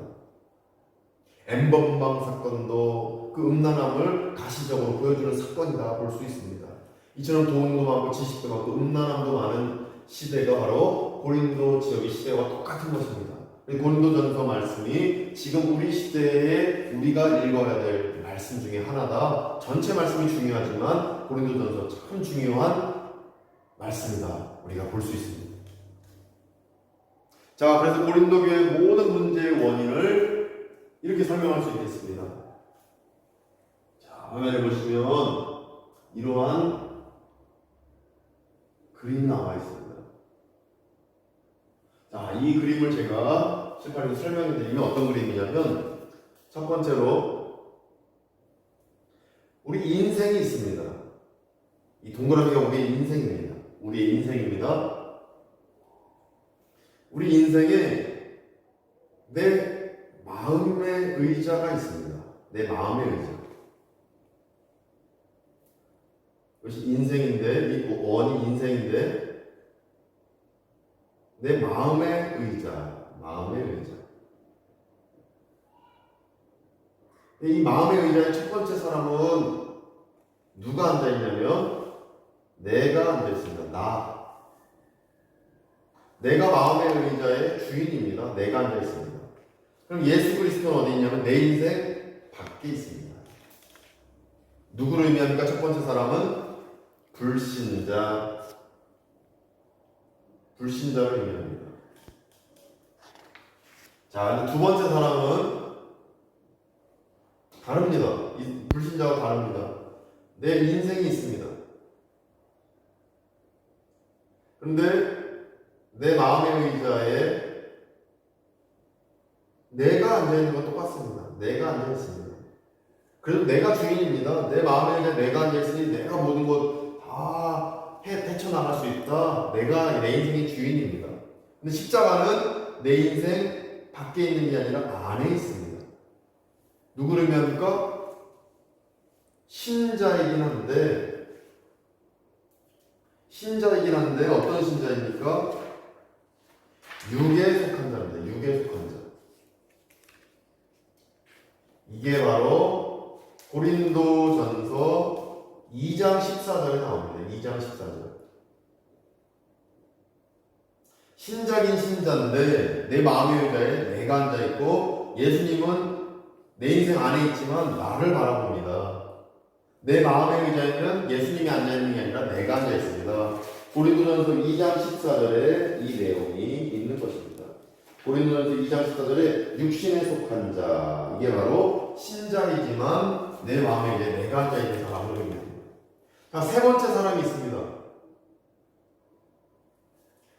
엠번방 사건도 그 음란함을 가시적으로 보여주는 사건이다 볼 수 있습니다. 이처럼 돈도 많고 지식도 많고 음란함도 많은 시대가 바로 고린도 지역의 시대와 똑같은 것입니다. 고린도전서 말씀이 지금 우리 시대에 우리가 읽어야 될 말씀 중에 하나다. 전체 말씀이 중요하지만 고린도전서 참 중요한 말씀이다. 우리가 볼 수 있습니다. 자, 그래서 고린도 교회의 모든 문제의 원인을 이렇게 설명할 수 있겠습니다. 자, 화면에 보시면 이러한 그림이 나와 있습니다. 자, 이 그림을 제가 실판으로 설명해 드리면 어떤 그림이냐면, 첫 번째로 우리 인생이 있습니다. 이 동그라미가 우리의 인생입니다. 우리의 인생입니다. 우리 인생에 내 마음의 의자가 있습니다. 내 마음의 의자. 그것이 인생인데, 이 원이 인생인데, 내 마음의 의자, 마음의 의자. 이 마음의 의자의 첫 번째 사람은 누가 앉아있냐면, 내가 앉아있습니다. 내가 마음의 의자의 주인입니다. 내가 앉아있습니다. 그럼 예수 그리스도는 어디 있냐면, 내 인생 밖에 있습니다. 누구를 의미합니까? 첫 번째 사람은 불신자를 의미합니다. 자, 두 번째 사람은 다릅니다. 이 불신자와 다릅니다. 내 인생이 있습니다. 그런데 내 마음의 의자에 내가 앉아있는 건 똑같습니다. 내가 앉아있습니다. 그래도 내가 주인입니다. 내 마음의 의자에 내가 앉아있으니 내가 모든 것 다 헤쳐나갈 수 있다. 내가 내 인생의 주인입니다. 근데 십자가는 내 인생 밖에 있는 게 아니라 안에 있습니다. 누구를 의미합니까? 신자이긴 한데 어떤 신자입니까? 육에 속한 자입니다. 육에 속한 자. 이게 바로 고린도전서 2장 14절에 나옵니다. 2장 14절. 신자긴 신자인데 내 마음의 의자에 내가 앉아있고, 예수님은 내 인생 안에 있지만 나를 바라봅니다. 내 마음의 의자에는 예수님이 앉아있는 게 아니라 내가 앉아있습니다. 고린도전서 2장 14절에 이 내용이 있는 것입니다. 고린도전서 2장 14절에 육신에 속한 자, 이게 바로 신자이지만 내 마음에 이제 내가 앉아있는 사람을 의미합니다. 자, 세 번째 사람이 있습니다.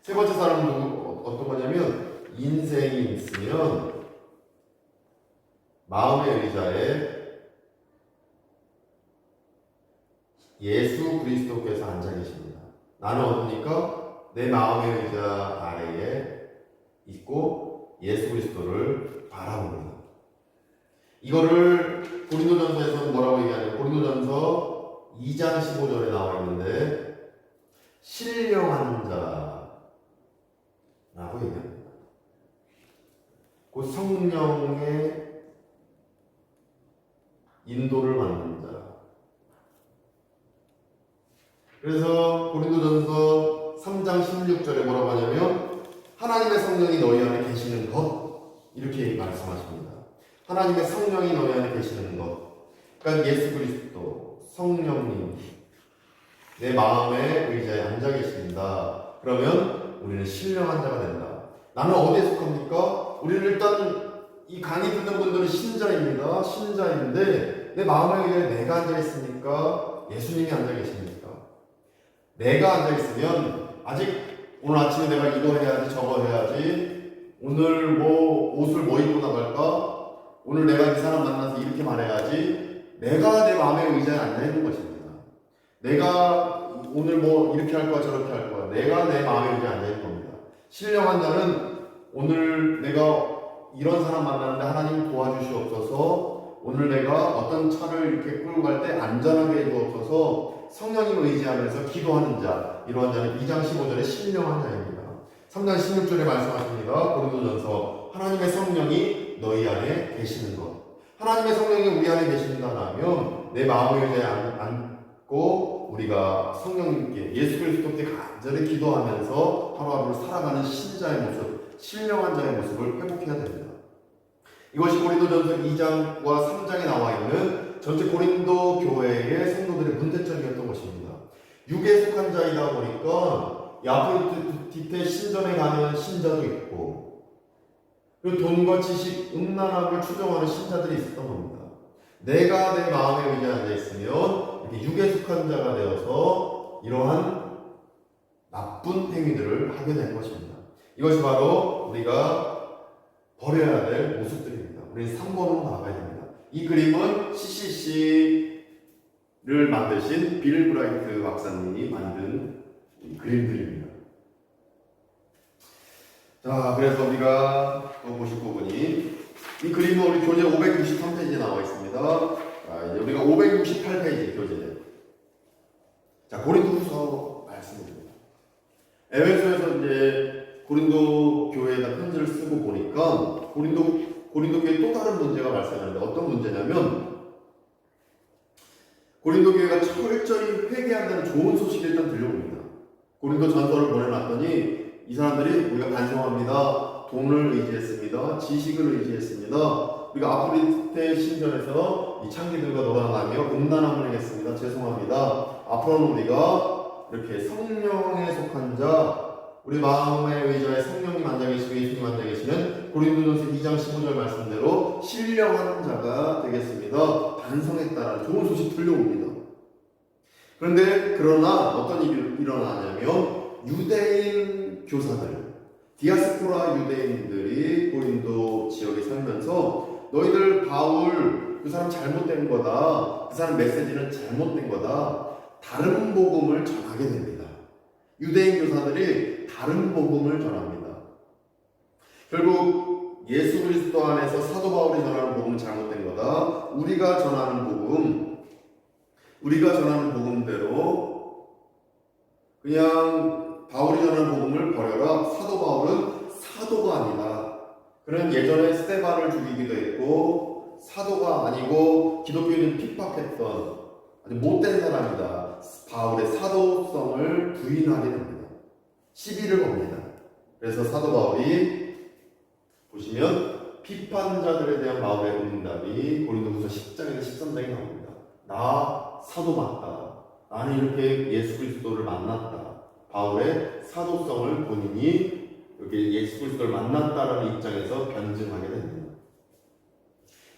세 번째 사람은 어떤 거냐면, 인생이 있으면 마음의 의자에 예수 그리스도께서 앉아 계십니다. 나는 어디니까? 내 마음의 의자 아래에 있고 예수 그리스도를 바라봅니다. 이거를 고린도전서에서는 뭐라고 얘기하냐면, 고린도전서 2장 15절에 나와 있는데, 신령한 자라고 얘기합니다. 곧 성령의 인도를 받는 자. 그래서 고린도전서 3장 16절에 뭐라고 하냐면, 하나님의 성령이 너희 안에 계시는 것, 이렇게 말씀하십니다. 하나님의 성령이 너희 안에 계시는 것. 그러니까 예수 그리스도, 성령님, 내 마음의 의자에 앉아 계십니다. 그러면 우리는 신령한 자가 된다. 나는 어디에 속합니까? 우리는 일단 이 강의 듣는 분들은 신자입니다. 신자인데 내 마음의 의자에 내가 앉아 있습니까? 예수님이 앉아 계십니까? 내가 앉아 있으면, 아직 오늘 아침에 내가 이거 해야지 저거 해야지, 오늘 뭐 옷을 뭐 입고 나갈까, 오늘 내가 이 사람 만나서 이렇게 말해야지, 내가 내 마음의 의자에 앉아 있는 것입니다. 내가 오늘 뭐 이렇게 할 거야 저렇게 할 거야, 내가 내 마음의 의자에 앉아 있는 겁니다. 신령한 자는 오늘 내가 이런 사람 만나는데 하나님 도와주시옵소서, 오늘 내가 어떤 차를 이렇게 끌고 갈 때 안전하게 해주옵소서, 성령님을 의지하면서 기도하는 자, 이러한 자는 2장 15절에 신령한 자입니다. 3장 16절에 말씀하십니다. 고린도전서, 하나님의 성령이 너희 안에 계시는 것. 하나님의 성령이 우리 안에 계신다면 내 마음의 의자에 앉고 우리가 성령님께, 예수 그리스도께 간절히 기도하면서 하루하루를 살아가는 신자의 모습, 신령한 자의 모습을 회복해야 됩니다. 이것이 고린도전서 2장과 3장에 나와 있는 전체 고린도 교회의 성도들의 문제점이었던 것입니다. 육에 속한 자이다 보니까 아프로디테 신전에 가는 신자도 있고, 그리고 돈과 지식, 음란학을 추종하는 신자들이 있었던 겁니다. 내가 내 마음의 의자에 앉아 있으면 이렇게 육에 속한 자가 되어서 이러한 나쁜 행위들을 하게 될 것입니다. 이것이 바로 우리가 버려야 될 모습들입니다. 우리는 3번으로 나가야 됩니다. 이 그림은 CCC를 만드신 빌 브라이트 박사님이 만든 그림들입니다. 자, 그래서 우리가 또 보실 부분이 이 그림은 우리 교재 563페이지에 나와 있습니다. 자, 이제 우리가 568페이지 교재. 자, 고린도후서 말씀입니다. 에베소에서 이제 고린도 교회에다 편지를 쓰고 보니까 고린도 교회에 또 다른 문제가 발생하는데 어떤 문제냐면 고린도 교회가 철저히 회개한다는 좋은 소식이 일단 들려옵니다. 고린도 전서를 보내놨더니 이 사람들이 우리가 반성합니다. 돈을 의지했습니다. 지식을 의지했습니다. 우리가 아프리테 신전에서 이 창기들과 놀아나며 음란함을 행했습니다. 죄송합니다. 앞으로는 우리가 이렇게 성령에 속한 자, 우리 마음의 의자에 성령님 앉아 계시고 예수님 앉아 계시는 고린도전서 2장 15절 말씀대로 신령한 자가 되겠습니다. 반성했다라는 좋은 소식 들려옵니다. 그런데 그러나 어떤 일이 일어나냐면 유대인 교사들, 디아스포라 유대인들이 고린도 지역에 살면서 너희들 바울 그 사람 잘못된 거다, 그 사람 메시지는 잘못된 거다, 다른 복음을 전하게 됩니다. 유대인 교사들이 다른 복음을 전합니다. 결국 예수 그리스도 안에서 사도 바울이 전하는 복음은 잘못된 거다. 우리가 전하는 복음대로 그냥 바울이 전하는 복음을 버려라. 사도 바울은 사도가 아니다. 그런 예전에 스데반을 죽이기도 했고 사도가 아니고 기독교인을 핍박했던 아주 못된 사람이다. 바울의 사도성을 부인하게 됩니다. 시비를 겁니다. 그래서 사도 바울이 보시면 비판자들에 대한 바울의 응답이 고린도후서 10장에서 13장에 나옵니다. 나 사도 맞다. 나는 이렇게 예수 그리스도를 만났다. 바울의 사도성을 본인이 이렇게 예수 그리스도를 만났다라는 입장에서 변증하게 됩니다.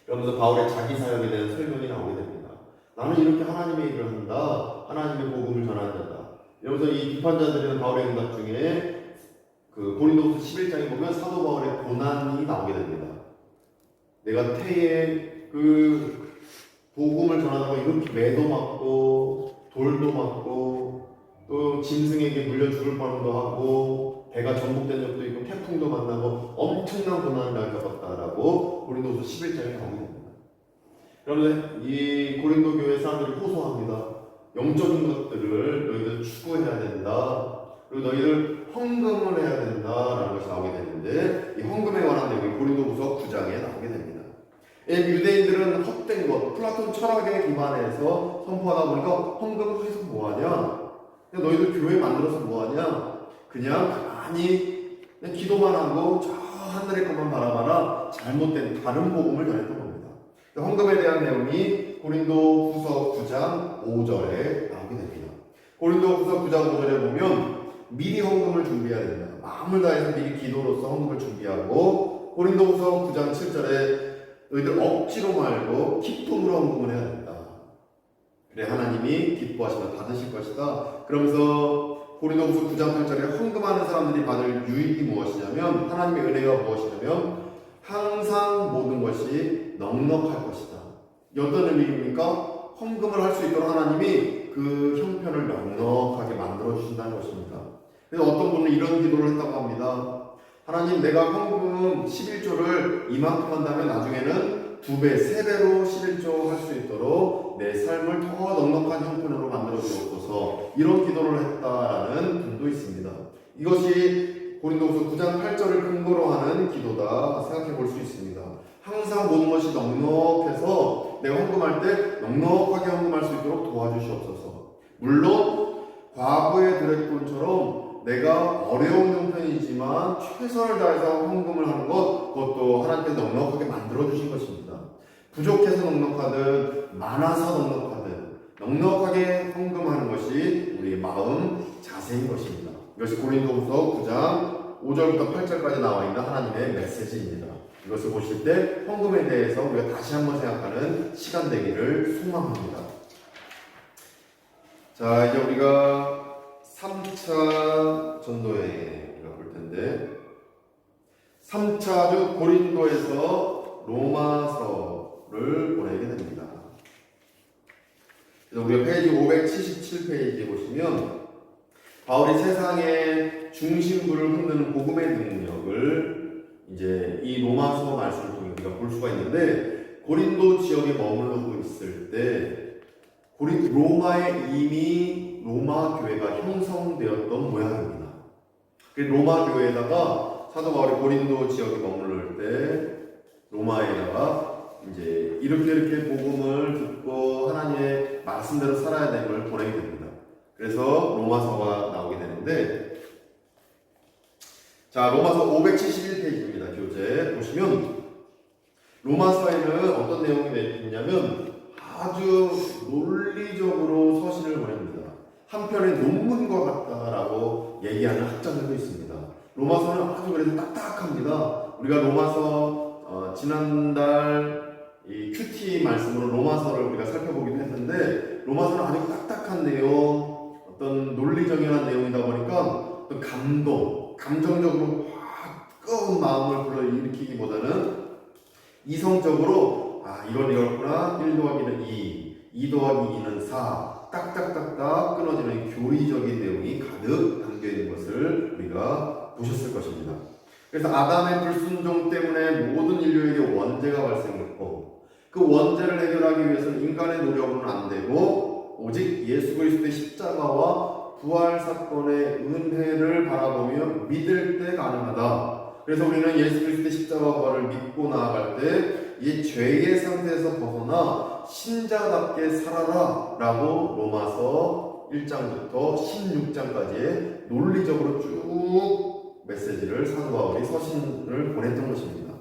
그러면서 바울의 자기 사역에 대한 설명이 나오게 됩니다. 나는 이렇게 하나님의 일을 한다. 하나님의 복음을 전하는 자다. 이러면서 이 비판자들은 바울의 응답 중에 그 고린도후서 11장에 보면 사도 바울의 고난이 나오게 됩니다. 내가 태에 그 복음을 전하다가 이렇게 매도 맞고 돌도 맞고 또 짐승에게 물려 죽을 뻔도 하고 배가 전복된 적도 있고 태풍도 만나고 엄청난 고난을 겪었다라고 고린도후서 11장에 나오게 됩니다. 그러면 이 고린도 교회 사람들이 호소합니다. 영적인 것들을 너희들 추구해야 된다. 그리고 너희들 헌금을 해야 된다라는 것이 나오게 되는데 이 헌금에 관한 내용이 고린도후서 9장에 나오게 됩니다. 유대인들은 헛된 것, 플라톤 철학에 기반해서 선포하다 보니까 헌금을 해서 뭐하냐? 너희들 교회 만들어서 뭐하냐? 그냥 가만히 그냥 기도만 하고 저 하늘의 것만 바라봐라. 잘못된 다른 복음을 전했던 겁니다. 헌금에 대한 내용이 고린도후서 9장 5절에 나오게 됩니다. 고린도후서 9장 5절에 보면 미리 헌금을 준비해야 된다. 마음을 다해서 미리 기도로서 헌금을 준비하고 고린도후서 9장 7절에 너희들 억지로 말고 기쁨으로 헌금을 해야 된다. 그래 하나님이 기뻐하시면 받으실 것이다. 그러면서 고린도후서 9장 8절에 헌금하는 사람들이 받을 유익이 무엇이냐면 하나님의 은혜가 무엇이냐면 항상 모든 것이 넉넉할 것이다. 어떤 의미입니까? 헌금을 할 수 있도록 하나님이 그 형편을 넉넉하게 만들어 주신다는 것입니다. 그래서 어떤 분은 이런 기도를 했다고 합니다. 하나님, 내가 헌금 11조를 이만큼 한다면 나중에는 2배, 3배로 11조 할 수 있도록 내 삶을 더 넉넉한 형편으로 만들어 주옵소서. 이런 기도를 했다라는 분도 있습니다. 이것이 고린도후서 9장 8절을 근거로 하는 기도다 생각해 볼 수 있습니다. 항상 모든 것이 넉넉해서 내가 헌금할 때 넉넉하게 헌금할 수 있도록 도와주시옵소서. 물론 과거의 드랬돈처럼 내가 어려운 형편이지만 최선을 다해서 헌금을 하는 것, 그것도 하나님께서 넉넉하게 만들어 주신 것입니다. 부족해서 넉넉하든 많아서 넉넉하든 넉넉하게 헌금하는 것이 우리의 마음 자세인 것입니다. 이것이 고린도후서 9장 5절부터 8절까지 나와 있는 하나님의 메시지입니다. 이것을 보실 때 헌금에 대해서 우리가 다시 한번 생각하는 시간 되기를 소망합니다. 자, 이제 우리가 3차 전도여행을 볼 텐데 3차주 고린도에서 로마서를 보내게 됩니다. 그래서 우리가 페이지 577페이지 보시면 바울이 세상에 중심부를 흔드는 복음의 능력을 이제 이 로마서 말씀을 통해 우리가 볼 수가 있는데, 고린도 지역에 머무르고 있을 때 로마에 이미 로마 교회가 형성되었던 모양입니다. 로마 교회에다가 사도 바울이 고린도 지역에 머무를 때 로마에다가 이제 이렇게 복음을 듣고 하나님의 말씀대로 살아야 됨을 보내게 됩니다. 그래서 로마서가 나오게 되는데, 자, 로마서 571페이지입니다. 교재 보시면 로마서에는 어떤 내용이 있냐면 아주 논리적으로 서신을 보냅니다. 한편의 논문과 같다라고 얘기하는 학자들도 있습니다. 로마서는 아주 그래서 딱딱합니다. 우리가 로마서 지난달 이 큐티 말씀으로 로마서를 우리가 살펴보기도 했는데, 로마서는 아주 딱딱한 내용, 어떤 논리적인 내용이다 보니까 어떤 감정적으로 확 뜨거운 마음을 불러일으키기보다는 이성적으로 이건 이렇구나, 1 더하기는 2 더하기 2는 4 딱딱딱딱 끊어지는 교리적인 내용이 가득 담겨있는 것을 우리가 보셨을 것입니다. 그래서 아담의 불순종 때문에 모든 인류에게 원죄가 발생했고, 그 원죄를 해결하기 위해서는 인간의 노력은 안 되고 오직 예수 그리스도의 십자가와 부활 사건의 은혜를 바라보며 믿을 때 가능하다. 그래서 우리는 예수 그리스도의 십자가와 부활을 믿고 나아갈 때 이 죄의 상태에서 벗어나 신자답게 살아라 라고 로마서 1장부터 16장까지의 논리적으로 쭉 메시지를 사도 바울이 서신을 보냈던 것입니다.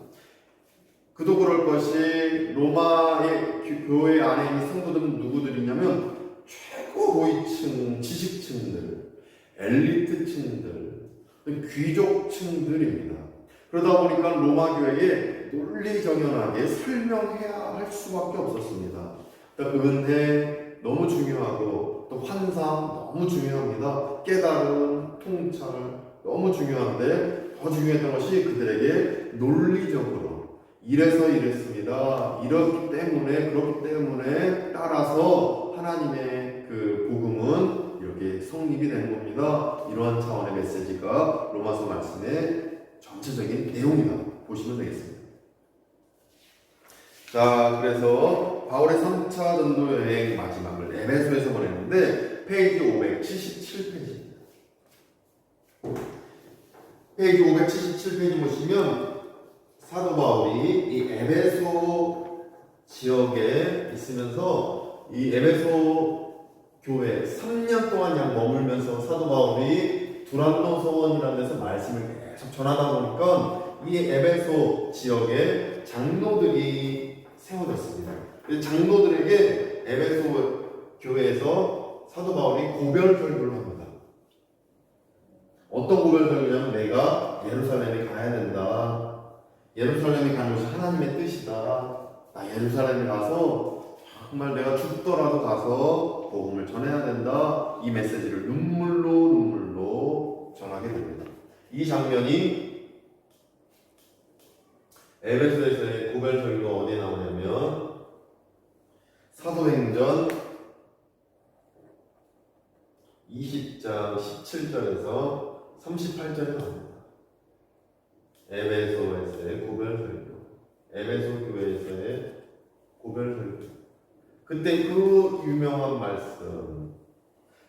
그도 그럴 것이 로마의 교회 안에 있는 성도들은 누구들이냐면 최고 고위층, 지식층들, 엘리트층들, 귀족층들입니다. 그러다 보니까 로마 교회에 논리정연하게 설명해야 할 수밖에 없었습니다. 은혜 너무 중요하고, 또 환상 너무 중요합니다. 깨달음, 통찰 너무 중요한데, 더 중요했던 것이 그들에게 논리적으로 이래서 이랬습니다. 이렇기 때문에 그렇기 때문에 따라서 하나님의 그 복음은 이렇게 성립이 되는 겁니다. 이러한 차원의 메시지가 로마서 말씀의 전체적인 내용이다 보시면 되겠습니다. 자, 그래서 바울의 3차 전도 여행 마지막을 에베소에서 보냈는데 페이지 577페이지입니다. 페이지 577페이지 보시면 사도 바울이 이 에베소 지역에 있으면서 이 에베소 교회 3년 동안 약 머물면서 사도 바울이 두란노 서원이라는 데서 말씀을 계속 전하다 보니까 이 에베소 지역에 장로들이 세워졌습니다. 장로들에게 에베소 교회에서 사도 바울이 고별 설교를 합니다. 어떤 고별 설교냐면 내가 예루살렘에 가야 된다. 예루살렘에 가는 것이 하나님의 뜻이다. 나 예루살렘에 가서 정말 내가 죽더라도 가서 복음을 전해야 된다. 이 메시지를 눈물로 전하게 됩니다. 이 장면이 에베소에서의 고별 설교가 어디에 나오냐면 사도행전 20장 17절에서 38절에 나옵니다. 에베소에서의 고별 설교, 에베소 교회에서의 고별 설교. 그때 그 유명한 말씀,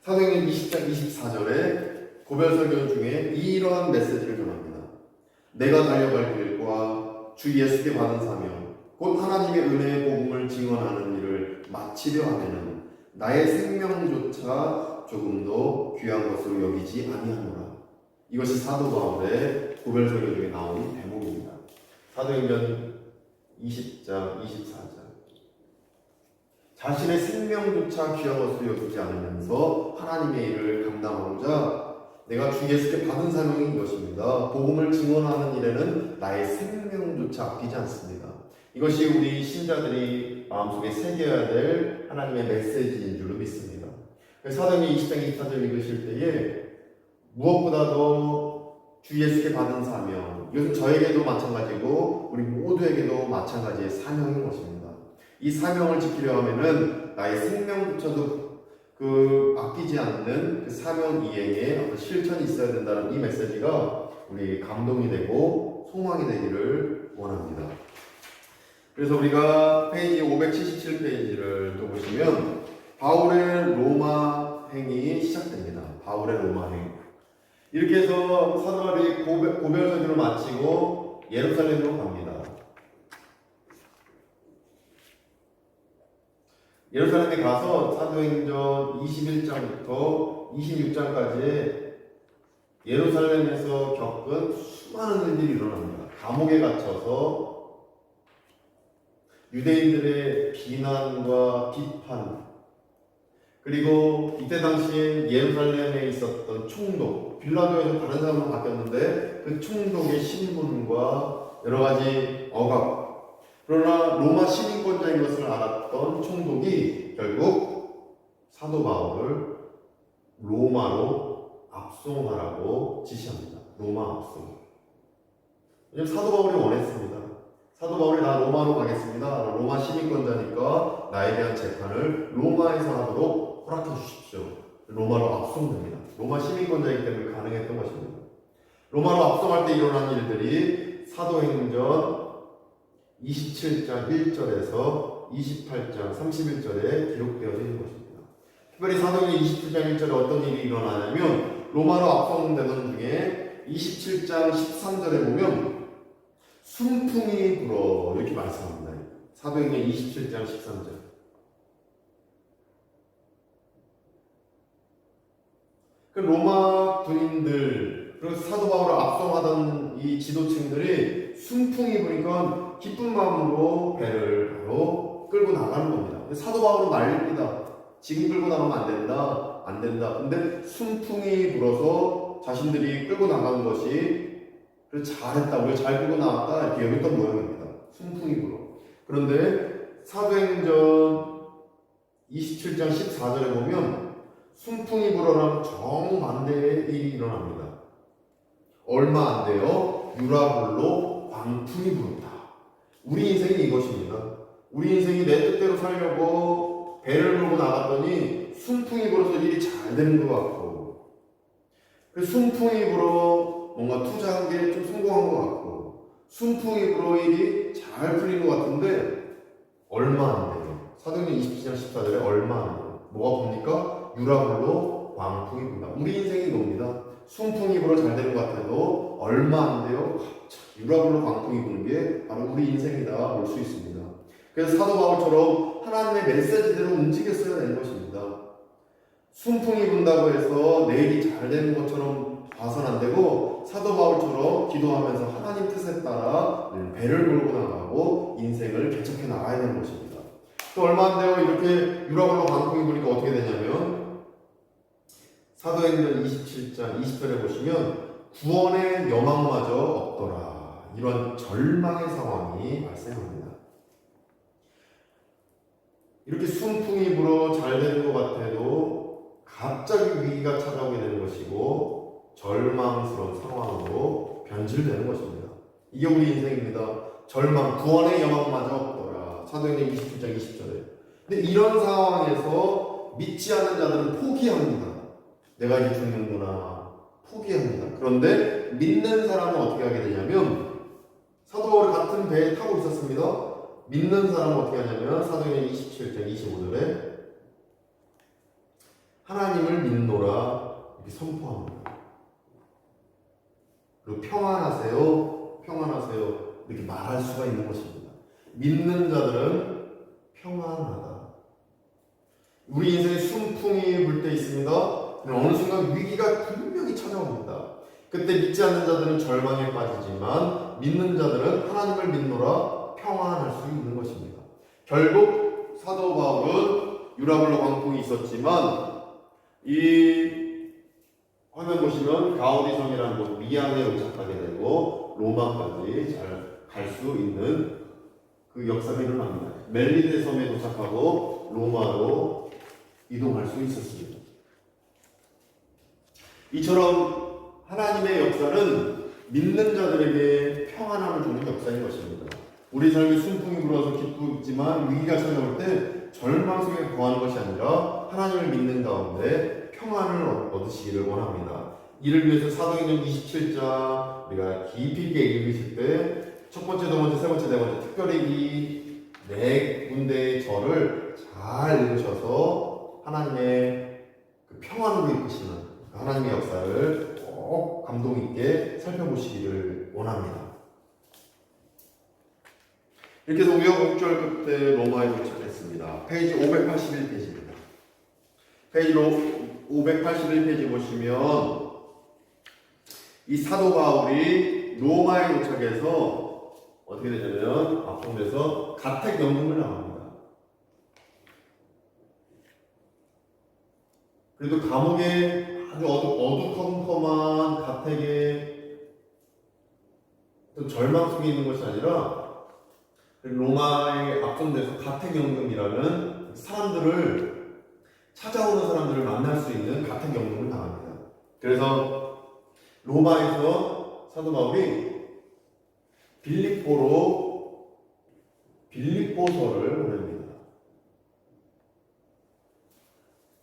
사도행전 20장 24절에 고별 설교 중에 이러한 메시지를 전합니다. 내가 달려갈 길과 주 예수께 받은 사명, 곧 하나님의 은혜의 복음을 증언하는 일을 마치려 하면은 나의 생명조차 조금도 귀한 것으로 여기지 아니하노라. 이것이 사도 바울의 고별 설교 중에 나오는 대목입니다. 사도행전 20장 24절. 자신의 생명조차 귀한 것으로 여기지 않으면서 하나님의 일을 감당하고자 내가 주 예수께 받은 사명이 이것입니다. 복음을 증언하는 일에는 나의 생명조차 아끼지 않습니다. 이것이 우리 신자들이 마음속에 새겨야 될 하나님의 메시지인 줄로 믿습니다. 사도행전 20장 24절 읽으실 때에 무엇보다도 주 예수께 받은 사명, 이것은 저에게도 마찬가지고 우리 모두에게도 마찬가지의 사명인 것입니다. 이 사명을 지키려 하면은 나의 생명조차도 아끼지 않는 그 사명 이행에 어떤 실천이 있어야 된다는 이 메시지가 우리 감동이 되고 소망이 되기를 원합니다. 그래서 우리가 페이지 577페이지를 또 보시면 바울의 로마 행이 시작됩니다. 바울의 로마 행. 이렇게 해서 사도 바울이 고별서주를 마치고 예루살렘으로 갑니다. 예루살렘에 가서 사도행전 21장부터 26장까지 예루살렘에서 겪은 수많은 일들이 일어납니다. 감옥에 갇혀서 유대인들의 비난과 비판, 그리고 이때 당시 예루살렘에 있었던 총독, 빌라도에서 다른 사람으로 바뀌었는데 그 총독의 신분과 여러 가지 억압, 그러나 로마 시민권자인 것을 알았던 총독이 결국 사도 바울을 로마로 압송하라고 지시합니다. 로마 압송. 왜냐면 사도 바울이 원했습니다. 사도 바울이 나 로마로 가겠습니다. 로마 시민권자니까 나에 대한 재판을 로마에서 하도록 허락해 주십시오. 로마로 압송됩니다. 로마 시민권자이기 때문에 가능했던 것입니다. 로마로 압송할 때 일어난 일들이 사도행전 27장 1절에서 28장 31절에 기록되어져 있는 것입니다. 특별히 사도행전 27장 1절에 어떤 일이 일어나냐면 로마로 압송되던 중에 27장 13절에 보면 순풍이 불어 이렇게 말씀합니다. 사도행전 27장 13절. 그 로마 군인들 그리고 사도 바울을 압송하던 이 지도층들이 순풍이 부니까 기쁜 마음으로 배를 바로 끌고 나가는 겁니다. 사도 바울은 말립니다. 지금 끌고 나가면 안 된다, 안 된다. 근데 순풍이 불어서 자신들이 끌고 나간 것이 잘했다, 우리가 잘 끌고 나왔다 이렇게 여겼던 모양입니다. 순풍이 불어. 그런데 사도행전 27장 14절에 보면 순풍이 불어라는 정반대의 일이 일어납니다. 얼마 안 돼요. 유라굴로 광풍이 불었다. 우리 인생이 이것입니다. 우리 인생이 내 뜻대로 살려고 배를 몰고 나갔더니 순풍이 불어서 일이 잘 되는 것 같고, 그 순풍이 불어 뭔가 투자한 게 좀 성공한 것 같고, 순풍이 불어 일이 잘 풀린 것 같은데 얼마 안 돼요. 사도행전 27장 14절에 얼마 안 돼요. 뭐가 봅니까? 유라굴로 광풍이 분다. 우리 인생이 놉니다. 순풍이 불어 잘 되는 것 같아도 얼마 안 돼요. 유라굴로 광풍이 부는 게 바로 우리 인생이다 볼 수 있습니다. 그래서 사도 바울처럼 하나님의 메시지대로 움직였어야 되는 것입니다. 순풍이 분다고 해서 내일이 잘 되는 것처럼 봐서는 안 되고 사도 바울처럼 기도하면서 하나님 뜻에 따라 배를 몰고 나가고 인생을 개척해 나가야 되는 것입니다. 또 얼마 안 돼요. 이렇게 유라굴로 광풍이 부니까 어떻게 되냐면 사도행전 27장 20절에 보시면 구원의 여망마저 없더라. 이런 절망의 상황이 발생합니다. 이렇게 순풍이 불어 잘 되는 것 같아도 갑자기 위기가 찾아오게 되는 것이고 절망스러운 상황으로 변질되는 것입니다. 이게 우리 인생입니다. 절망, 구원의 여망마저 없더라. 사도행전 27장 20절에. 근데 이런 상황에서 믿지 않는 자들은 포기합니다. 내가 이제 죽는구나. 포기합니다. 그런데 믿는 사람은 어떻게 하게 되냐면 사도 바울이 같은 배에 타고 있었습니다. 믿는 사람은 어떻게 하냐면 사도행전 27장 25절에 하나님을 믿노라 이렇게 선포합니다. 그리고 평안하세요, 평안하세요 이렇게 말할 수가 있는 것입니다. 믿는 자들은 평안하다. 우리 인생에 순풍이 불 때 있습니다. 어느 순간 위기가 분명히 찾아옵니다. 그때 믿지 않는 자들은 절망에 빠지지만 믿는 자들은 하나님을 믿노라 평안할 수 있는 것입니다. 결국 사도 바울은 유라굴로 광풍이 있었지만 이 화면 보시면 가우디섬이라는 곳 미양에 도착하게 되고 로마까지 잘 갈 수 있는 그 역사가 일어납니다. 멜리데 섬에 도착하고 로마로 이동할 수 있었습니다. 이처럼 하나님의 역사는 믿는 자들에게 평안함을 주는 역사인 것입니다. 우리 삶에 순풍이 불어서 기쁘지만 위기가 찾아올 때 절망 속에 거하는 것이 아니라 하나님을 믿는 가운데 평안을 얻으시기를 원합니다. 이를 위해서 사도행전 27장 우리가 깊이 있게 읽으실 때 첫 번째, 두 번째, 세 번째, 네 번째 특별히 이 네 군데의 절을 잘 읽으셔서 하나님의 그 평안으로 이끄시는 하나님의 역사를 꼭 감동 있게 살펴보시기를 원합니다. 이렇게 해서 우여곡절 끝에 로마에 도착했습니다. 페이지 581페이지입니다. 페이지 581페이지 보시면 이 사도 바울이 로마에 도착해서 어떻게 되냐면 앞부분에서 가택연금을 당합니다. 그래도 감옥에 아주 어두컴컴한 가택에 또 절망 속에 있는 것이 아니라 로마에 앞선돼서 가택연금이라는 사람들을 찾아오는 사람들을 만날 수 있는 가택연금을 당합니다. 그래서 로마에서 사도 바울이 빌립보서를 보냅니다.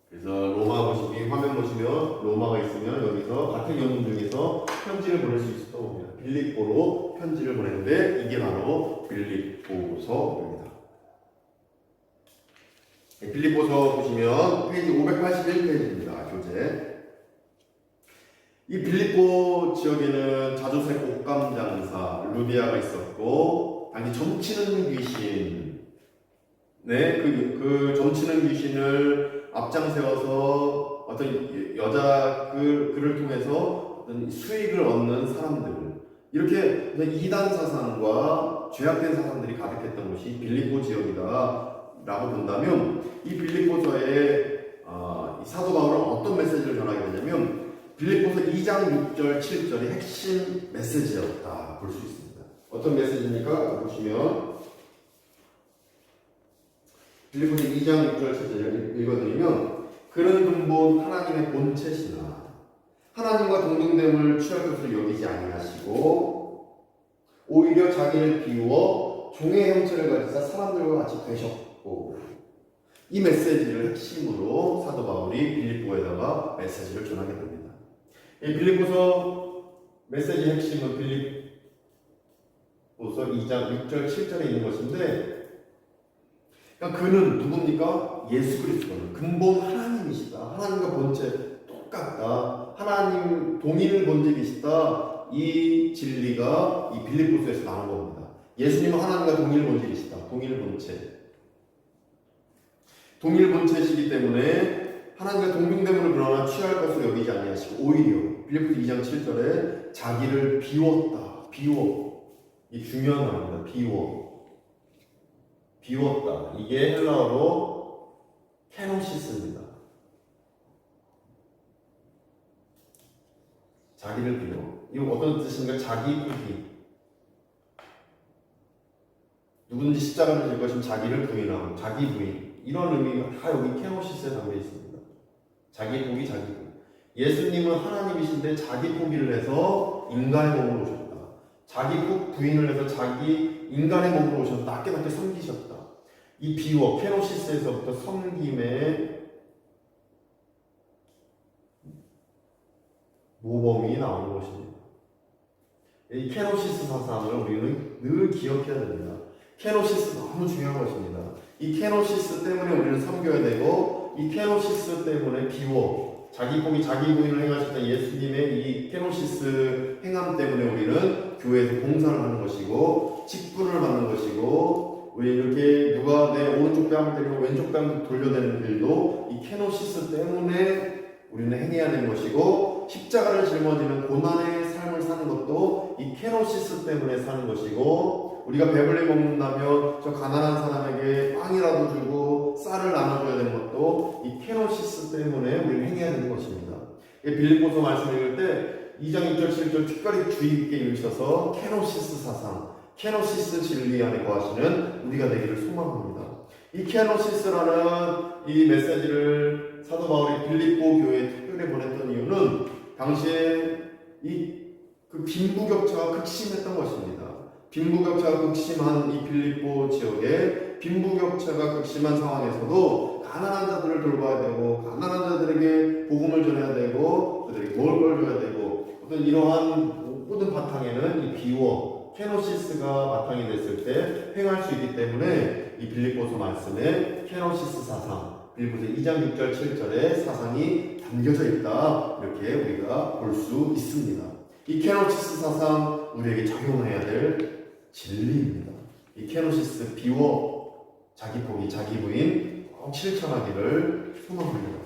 그래서 로마 보시기 화면 보시면 로마가 있으면 여기서 가택연금 중에서 편지를 보낼 수 있을 겁니다. 빌립보로 편지를 보냈는데 이게 바로 빌립보서입니다. 빌립보서 보시면 페이지 581페이지입니다. 교재. 이 빌립보 지역에는 자주색 옷감 장사 루디아가 있었고 당시 점치는 귀신 그 점치는 귀신을 앞장 세워서 어떤 여자 그를 통해서 어떤 수익을 얻는 사람들 이렇게 이단 사상과 죄악된 사상들이 가득했던 곳이 빌립보 지역이다 라고 본다면 이 빌립보서에 사도 바울은 어떤 메시지를 전하게 되냐면 빌립보서 2장 6절 7절이 핵심 메시지였다 볼 수 있습니다. 어떤 메시지입니까? 보시면 빌립보서 2장 6절 7절 읽어드리면 그런 근본 하나님의 본체시나 하나님과 동등됨을 취할 것을 여기지 아니하시고 오히려 자기를 비워 종의 형체를 가지사 사람들과 같이 되셨고 이 메시지를 핵심으로 사도 바울이 빌립보에다가 메시지를 전하게 됩니다. 이 빌립보서 메시지 핵심은 빌립보서 2장 6절 7절에 있는 것인데 그러니까 그는 누굽니까? 예수 그리스도는 근본 하나님이시다. 하나님과 본체 똑같다. 하나님 동일 본질이시다. 이 진리가 이 빌립보서에서 나온 겁니다. 예수님은 하나님과 동일 본질이시다. 동일 본체. 동일 본체이시기 때문에 하나님과 동등됨으로 그러나 취할 것을 여기지 아니하시고 오히려 빌립보서 2장 7절에 자기를 비웠다. 비워. 이 중요한 말입니다. 비웠다. 이게 헬라어로 케노시스입니다. 자기를 비워. 이거 어떤 뜻인가? 자기 부인. 누구든지 십자가를 질 것이면 자기를 부인하고 자기 부인. 이런 의미가 다 여기 케노시스에 담겨 있습니다. 자기 포기, 자기 부인. 예수님은 하나님이신데 자기 포기를 해서 인간의 몸으로 오셨다. 자기 부인을 해서 자기 인간의 몸으로 오셔서 낮게 섬기셨다. 이 비워, 케노시스에서부터 섬김의 모범이 나오는 것입니다. 이 케노시스 사상을 우리는 늘 기억해야 됩니다. 케노시스 너무 중요한 것입니다. 이 케노시스 때문에 우리는 섬겨야 되고 이 케노시스 때문에 비워, 자기 포기, 자기 부인을 행하셨던 예수님의 이 케노시스 행함 때문에 우리는 교회에서 봉사를 하는 것이고 직분을 받는 것이고 우리 이렇게 누가 내 오른쪽 뺨을 때리고 왼쪽 뺨을 돌려대는 일도 이 케노시스 때문에 우리는 행해야 되는 것이고 십자가를 짊어지는 고난의 삶을 사는 것도 이 케노시스 때문에 사는 것이고 우리가 배불리 먹는다면 저 가난한 사람에게 빵이라도 주고 쌀을 나눠줘야 되는 것도 이 케노시스 때문에 우리는 행해야 되는 것입니다. 빌립보서 말씀 읽을 때 2장 6절 7절 특별히 주의 깊게 읽으셔서 케노시스 사상, 케노시스 진리 안에 거하시는 우리가 되기를 소망합니다. 이 케노시스라는 이 메시지를 사도 바울이 빌립보 교회에 특별히 보냈던 이유는 당시에 이 그 빈부격차가 극심했던 것입니다. 빈부격차가 극심한 이 빌립보 지역에 빈부격차가 극심한 상황에서도 가난한 자들을 돌봐야 되고 가난한 자들에게 복음을 전해야 되고 그들에게 먹을 걸 줘야 되고 어떤 이러한 모든 바탕에는 이 비워 케노시스가 바탕이 됐을 때 행할 수 있기 때문에 이 빌립보서 말씀에 케노시스 사상 빌립보서 2장 6절 7절에 사상이 담겨져 있다 이렇게 우리가 볼 수 있습니다. 이 케노시스 사상 우리에게 적용해야 될 진리입니다. 이 케노시스 비워 자기 포기 자기 부인 꼭 실천하기를 소망합니다.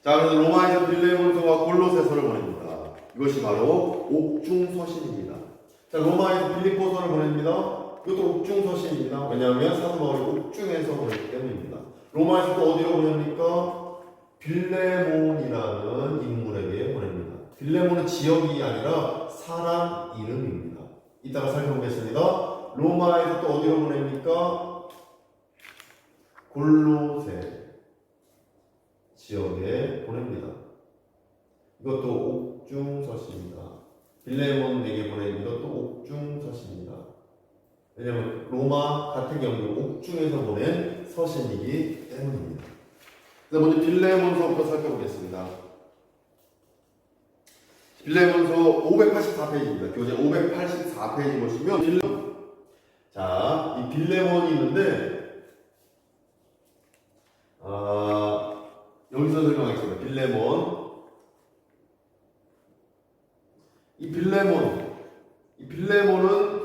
자, 그래서 로마에서 빌레몬서와 골로새서를 보냅니다. 이것이 바로 옥중서신입니다. 자, 로마에서 빌립보서를 보냅니다. 이것도 옥중서신입니다. 왜냐하면 사도 바울이 옥중에서 보냈기 때문입니다. 로마에서 또 어디로 보냅니까? 빌레몬이라는 인물에게 보냅니다. 빌레몬은 지역이 아니라 사람 이름입니다. 이따가 살펴보겠습니다. 로마에서 또 어디로 보냅니까? 골로새 지역에 보냅니다. 이것도 옥중서신입니다. 빌레몬에게 보낸 이것도 옥중서신입니다. 왜냐하면 로마 같은 경우 옥중에서 보낸 서신이기 때문입니다. 그래서 먼저 빌레몬서부터 살펴보겠습니다. 빌레몬서 584페이지입니다. 교재 584페이지 보시면 자, 이 빌레몬이 있는데 여기서 설명하겠습니다. 이 빌레몬은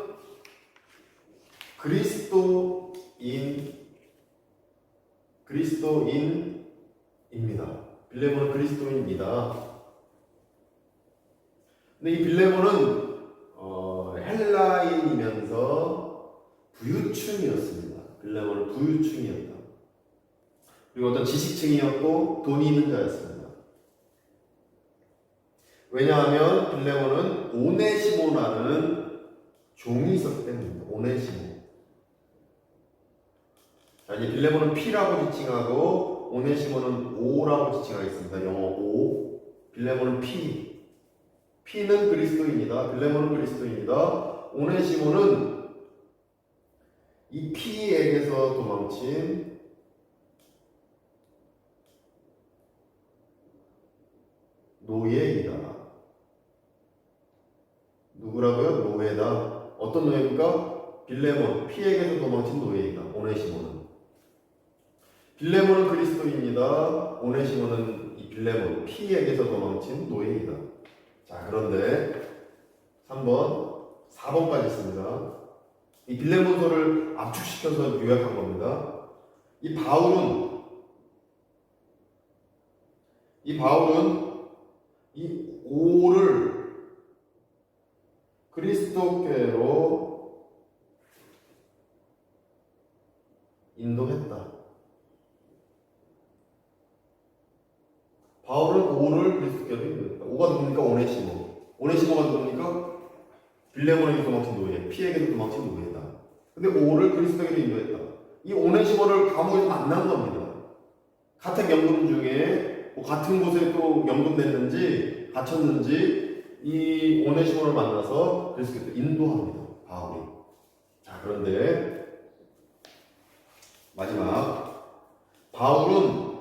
그리스도인입니다. 빌레몬은 그리스도인입니다. 근데 이 빌레몬은 헬라인이면서 부유층이었습니다. 빌레몬은 부유층이었다. 그리고 어떤 지식층이었고 돈이 있는 자였습니다. 왜냐하면 빌레몬은 오네시모라는 종이 있었기 때문입니다. 오네시모. 자, 이제 빌레몬은 P라고 지칭하고 오네시모는 O라고 지칭하겠습니다. 영어 O. 빌레몬은 P. P는 그리스도인이다. 빌레몬은 그리스도인이다. 오네시모는 이 P에게서 도망친 노예이다. 누구라고요? 노예다. 어떤 노예입니까? 빌레몬, P에게서 도망친 노예이다. 오네시모는. 빌레몬은 그리스도인이다. 오네시모는 이 빌레몬, P에게서 도망친 노예이다. 자, 그런데 4번까지 있습니다. 이 빌레몬서를 압축시켜서 요약한 겁니다. 이 바울은 이 오를 그리스도께로 인도했다. 바울은 오를 그리스도께로 인도했다. 오가 누굽니까? 오네시모. 오네시모가 누굽니까? 빌레몬에게 도망친 노예, P에게도 도망친 노예다. 근데 오를 그리스도께로 인도했다. 이 오네시모를 감옥에서 만난 겁니다. 같은 연금 중에 같은 곳에 또 연금됐는지 갇혔는지 이 오네시모를 만나서 그리스도께로 인도합니다. 바울이. 자, 그런데 마지막 바울은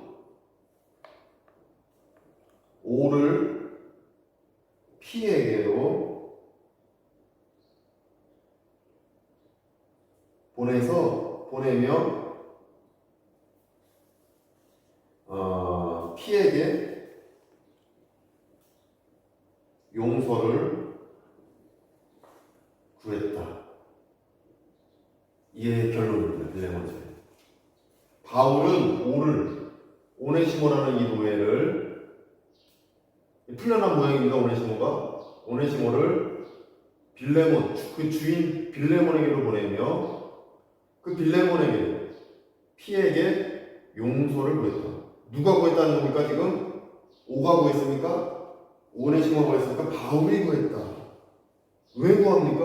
오를 P에게로 보내며 P에게 용서를 구했다. 이게 결론입니다. 빌레몬서에. 바울은 오네시모라는 이 노예를 풀려난 모양입니다. 오네시모를 빌레몬, 그 주인 빌레몬에게로 보내며 그 빌레몬에게 P에게 용서를 구했다. 누가 구했다는 겁니까? 지금 오가 구했습니까? 오네시모가 구했습니까? 바울이 구했다. 왜 구합니까?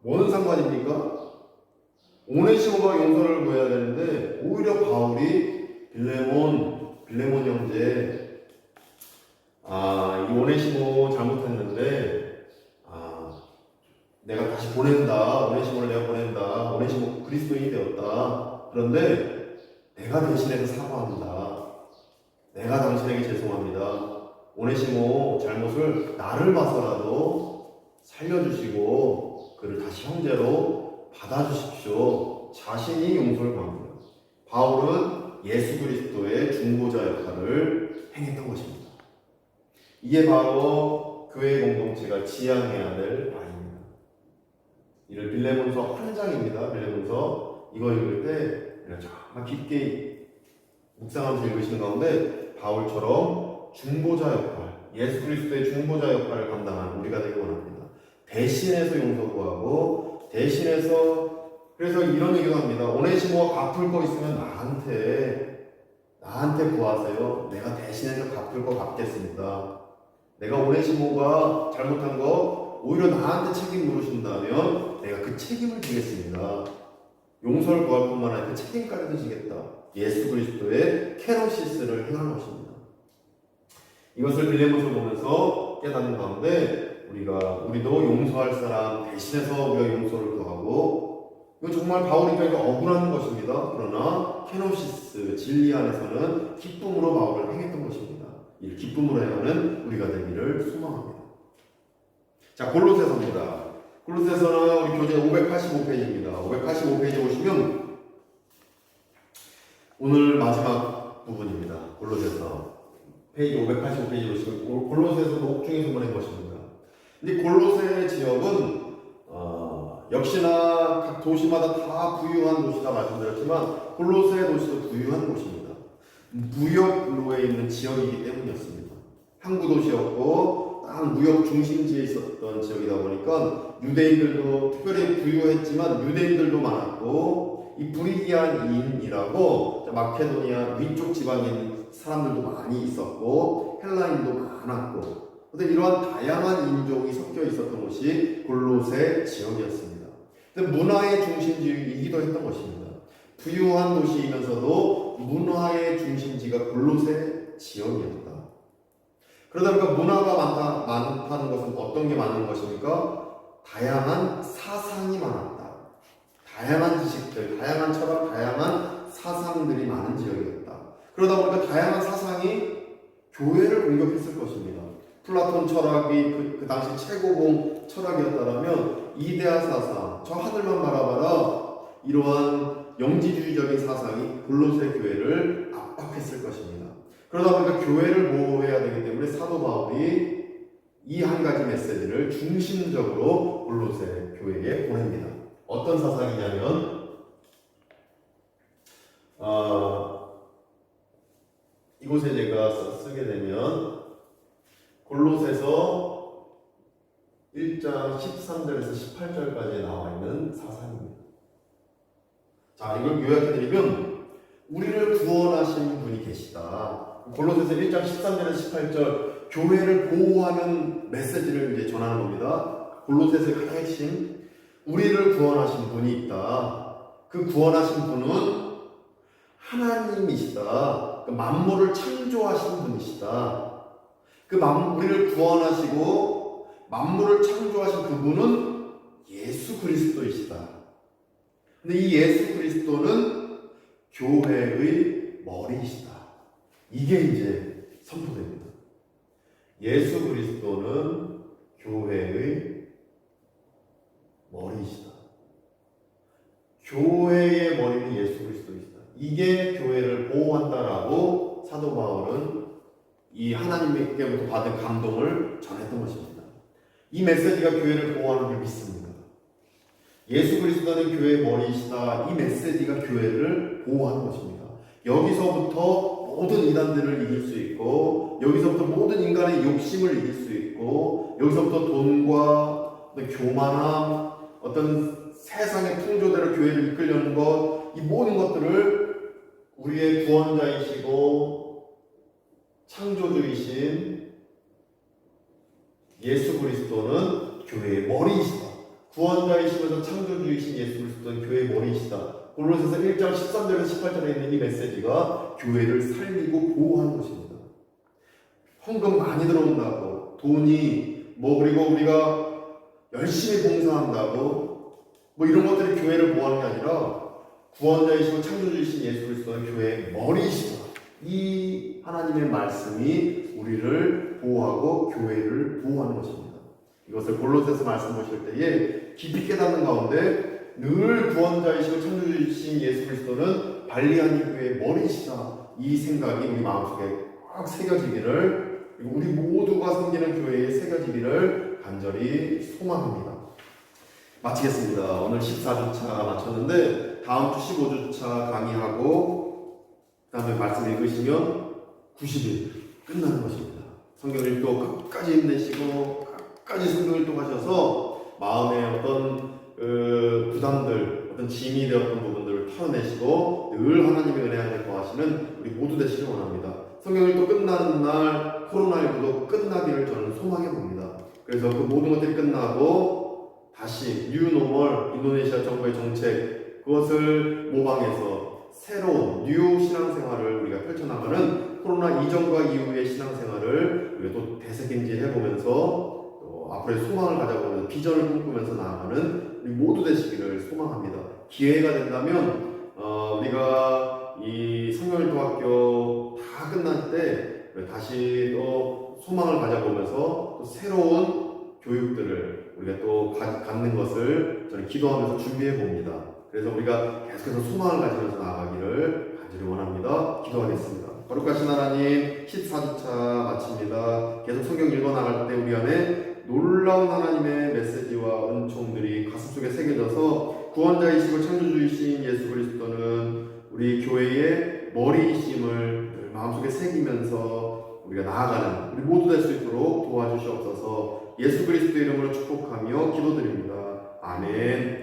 뭔 상관입니까? 오네시모가 용서를 구해야 되는데 오히려 바울이 빌레몬 형제, 이 오네시모 잘못했는데 내가 다시 보낸다. 오네시모를 내가 보낸다. 오네시모 그리스도인이 되었다. 그런데 내가 대신해서 사과합니다. 내가 당신에게 죄송합니다. 오네시모 잘못을 나를 봐서라도 살려주시고 그를 다시 형제로 받아주십시오. 자신이 용서를 구합니다. 바울은 예수 그리스도의 중보자 역할을 행했던 것입니다. 이게 바로 교회 공동체가 지향해야 될 바입니다. 이를 빌레몬서 1장입니다. 빌레몬서 이거 읽을 때 정말 깊게 묵상하면서 읽으시는 가운데 바울처럼 중보자 역할, 예수 그리스도의 중보자 역할을 감당하는 우리가 되기 원합니다. 대신해서 용서 구하고 대신해서 그래서 이런 얘기도 합니다. 오네시모가 갚을 거 있으면 나한테 구하세요. 내가 대신해서 갚을 거 갚겠습니다. 내가 오네시모가 잘못한 거 오히려 나한테 책임 물으신다면 내가 그 책임을 지겠습니다. 용서를 구할 뿐만 아니라 그 책임까지도 지겠다. 예수 그리스도의 케노시스를 행하는 것입니다. 이것을 빌레몬서 보면서 깨닫는 가운데 우리도 용서할 사람 대신해서 우리가 용서를 구하고 이건 정말 바울 입장에서 억울한 것입니다. 그러나 케노시스 진리 안에서는 기쁨으로 바울을 행했던 것입니다. 이 기쁨으로 행하는 우리가 되기를 소망합니다. 자, 골로새서입니다. 골로새서는 우리 교재 585페이지입니다. 585페이지 보시면 오늘 마지막 부분입니다. 골로새서 페이지 585페이지 보시면 골로새서 옥중에서 보낸 것입니다. 근데 골로새 지역은 역시나 각 도시마다 다 부유한 도시다 말씀드렸지만 골로새 도시도 부유한 곳입니다. 무역로에 있는 지역이기 때문이었습니다. 항구 도시였고 딱 무역 중심지에 있었던 지역이다 보니까 유대인들도 특별히 부유했지만 유대인들도 많았고 이 브리기안인이라고 마케도니아 위쪽 지방인 사람들도 많이 있었고 헬라인도 많았고 근데 이러한 다양한 인종이 섞여 있었던 곳이 골로새 지역이었습니다. 근데 문화의 중심지이기도 했던 것입니다. 부유한 도시이면서도 문화의 중심지가 골로새 지역이었다. 그러다 보니까 문화가 많다는 것은 어떤 게 많은 것입니까? 다양한 사상이 많았다. 다양한 지식들, 다양한 철학, 다양한 사상들이 많은 지역이었다. 그러다 보니까 다양한 사상이 교회를 공격했을 것입니다. 플라톤 철학이 그 당시 최고봉 철학이었다면 이데아 사상, 저 하늘만 바라봐라 이러한 영지주의적인 사상이 골로새 교회를 압박했을 것입니다. 그러다 보니까 교회를 보호해야 되기 때문에 사도 바울이 이 한 가지 메시지를 중심적으로 골로새 교회에 보냅니다. 어떤 사상이냐면 이곳에 제가 쓰게 되면 골로새서 1장 13절에서 18절까지 나와 있는 사상입니다. 자, 이걸 요약해드리면 우리를 구원하신 분이 계시다. 골로새서 1장 13절에서 18절 교회를 보호하는 메시지를 이제 전하는 겁니다. 골로새서의 가장 핵심 우리를 구원하신 분이 있다. 그 구원하신 분은 하나님이시다. 그 만물을 창조하신 분이시다. 우리를 구원하시고 만물을 창조하신 그분은 예수 그리스도이시다. 근데 이 예수 그리스도는 교회의 머리이시다. 이게 이제 선포됩니다. 예수 그리스도는 교회의 머리이시다. 교회의 머리는 예수 그리스도이시다. 이게 교회를 보호한다라고 사도 바울은 이 하나님께로부터 받은 감동을 전했던 것입니다. 이 메시지가 교회를 보호하는 걸 믿습니다. 예수 그리스도는 교회의 머리이시다. 이 메시지가 교회를 보호하는 것입니다. 여기서부터 모든 이단들을 이길 수 있고 여기서부터 모든 인간의 욕심을 이길 수 있고 여기서부터 돈과 교만함 어떤 세상의 풍조대로 교회를 이끌려는 것 이 모든 것들을 우리의 구원자이시고 창조주이신 예수 그리스도는 교회의 머리이시다. 구원자이시면서 창조주이신 예수 그리스도는 교회의 머리이시다. 골로새서 1장 13절에서 18절에 있는 이 메시지가 교회를 살리고 보호하는 것입니다. 헌금 많이 들어온다고 돈이 그리고 우리가 열심히 봉사한다고 뭐 이런 것들이 교회를 보호하는 게 아니라 구원자이시고 창조주이신 예수 그리스도는 교회의 머리이시다. 이 하나님의 말씀이 우리를 보호하고 교회를 보호하는 것입니다. 이것을 골로새서 말씀 보실 때에 깊이 깨닫는 가운데 늘 구원자이시고 창조주이신 예수 그리스도는 발리하니 교회의 머리이시다. 이 생각이 우리 마음속에 꽉 새겨지기를, 그리고 우리 모두가 섬기는 교회에 새겨지기를 간절히 소망합니다. 마치겠습니다. 오늘 14주차 마쳤는데 다음 주 15주차 강의하고 그 다음에 말씀 읽으시면 90일 끝나는 것입니다. 성경 읽고 끝까지 힘내시고 끝까지 성경 읽고하셔서 마음의 어떤 부담들, 어떤 짐이 되었던 부분들을 털어내시고 늘 하나님의 은혜 안에 거하시는 우리 모두 되시길 원합니다. 성경 읽고 끝나는 날 코로나19도 끝나기를 저는 소망해 봅니다. 그래서 그 모든 것들이 끝나고 다시 뉴노멀 인도네시아 정부의 정책, 그것을 모방해서 새로운 뉴 신앙생활을 우리가 펼쳐나가는 코로나 이전과 이후의 신앙생활을 우리가 또 되새김질해보면서 또 앞으로의 소망을 가져보면서 비전을 꿈꾸면서 나아가는 우리 모두 되시기를 소망합니다. 기회가 된다면 우리가 이 성령일도학교 다 끝날 때 다시 또 소망을 가져보면서 또 새로운 교육들을 우리가 또 갖는 것을 저는 기도하면서 준비해 봅니다. 그래서 우리가 계속해서 소망을 가지면서 나아가기를 간절히 원합니다. 기도하겠습니다. 거룩하신 하나님, 14주차 마칩니다. 계속 성경 읽어 나갈 때 우리 안에 놀라운 하나님의 메시지와 은총들이 가슴속에 새겨져서 구원자이시고 창조주이신 예수 그리스도는 우리 교회의 머리이심을 마음속에 새기면서 우리가 나아가는 우리 모두 될 수 있도록 도와주시옵소서. 예수 그리스도 이름으로 축복하며 기도드립니다. 아멘.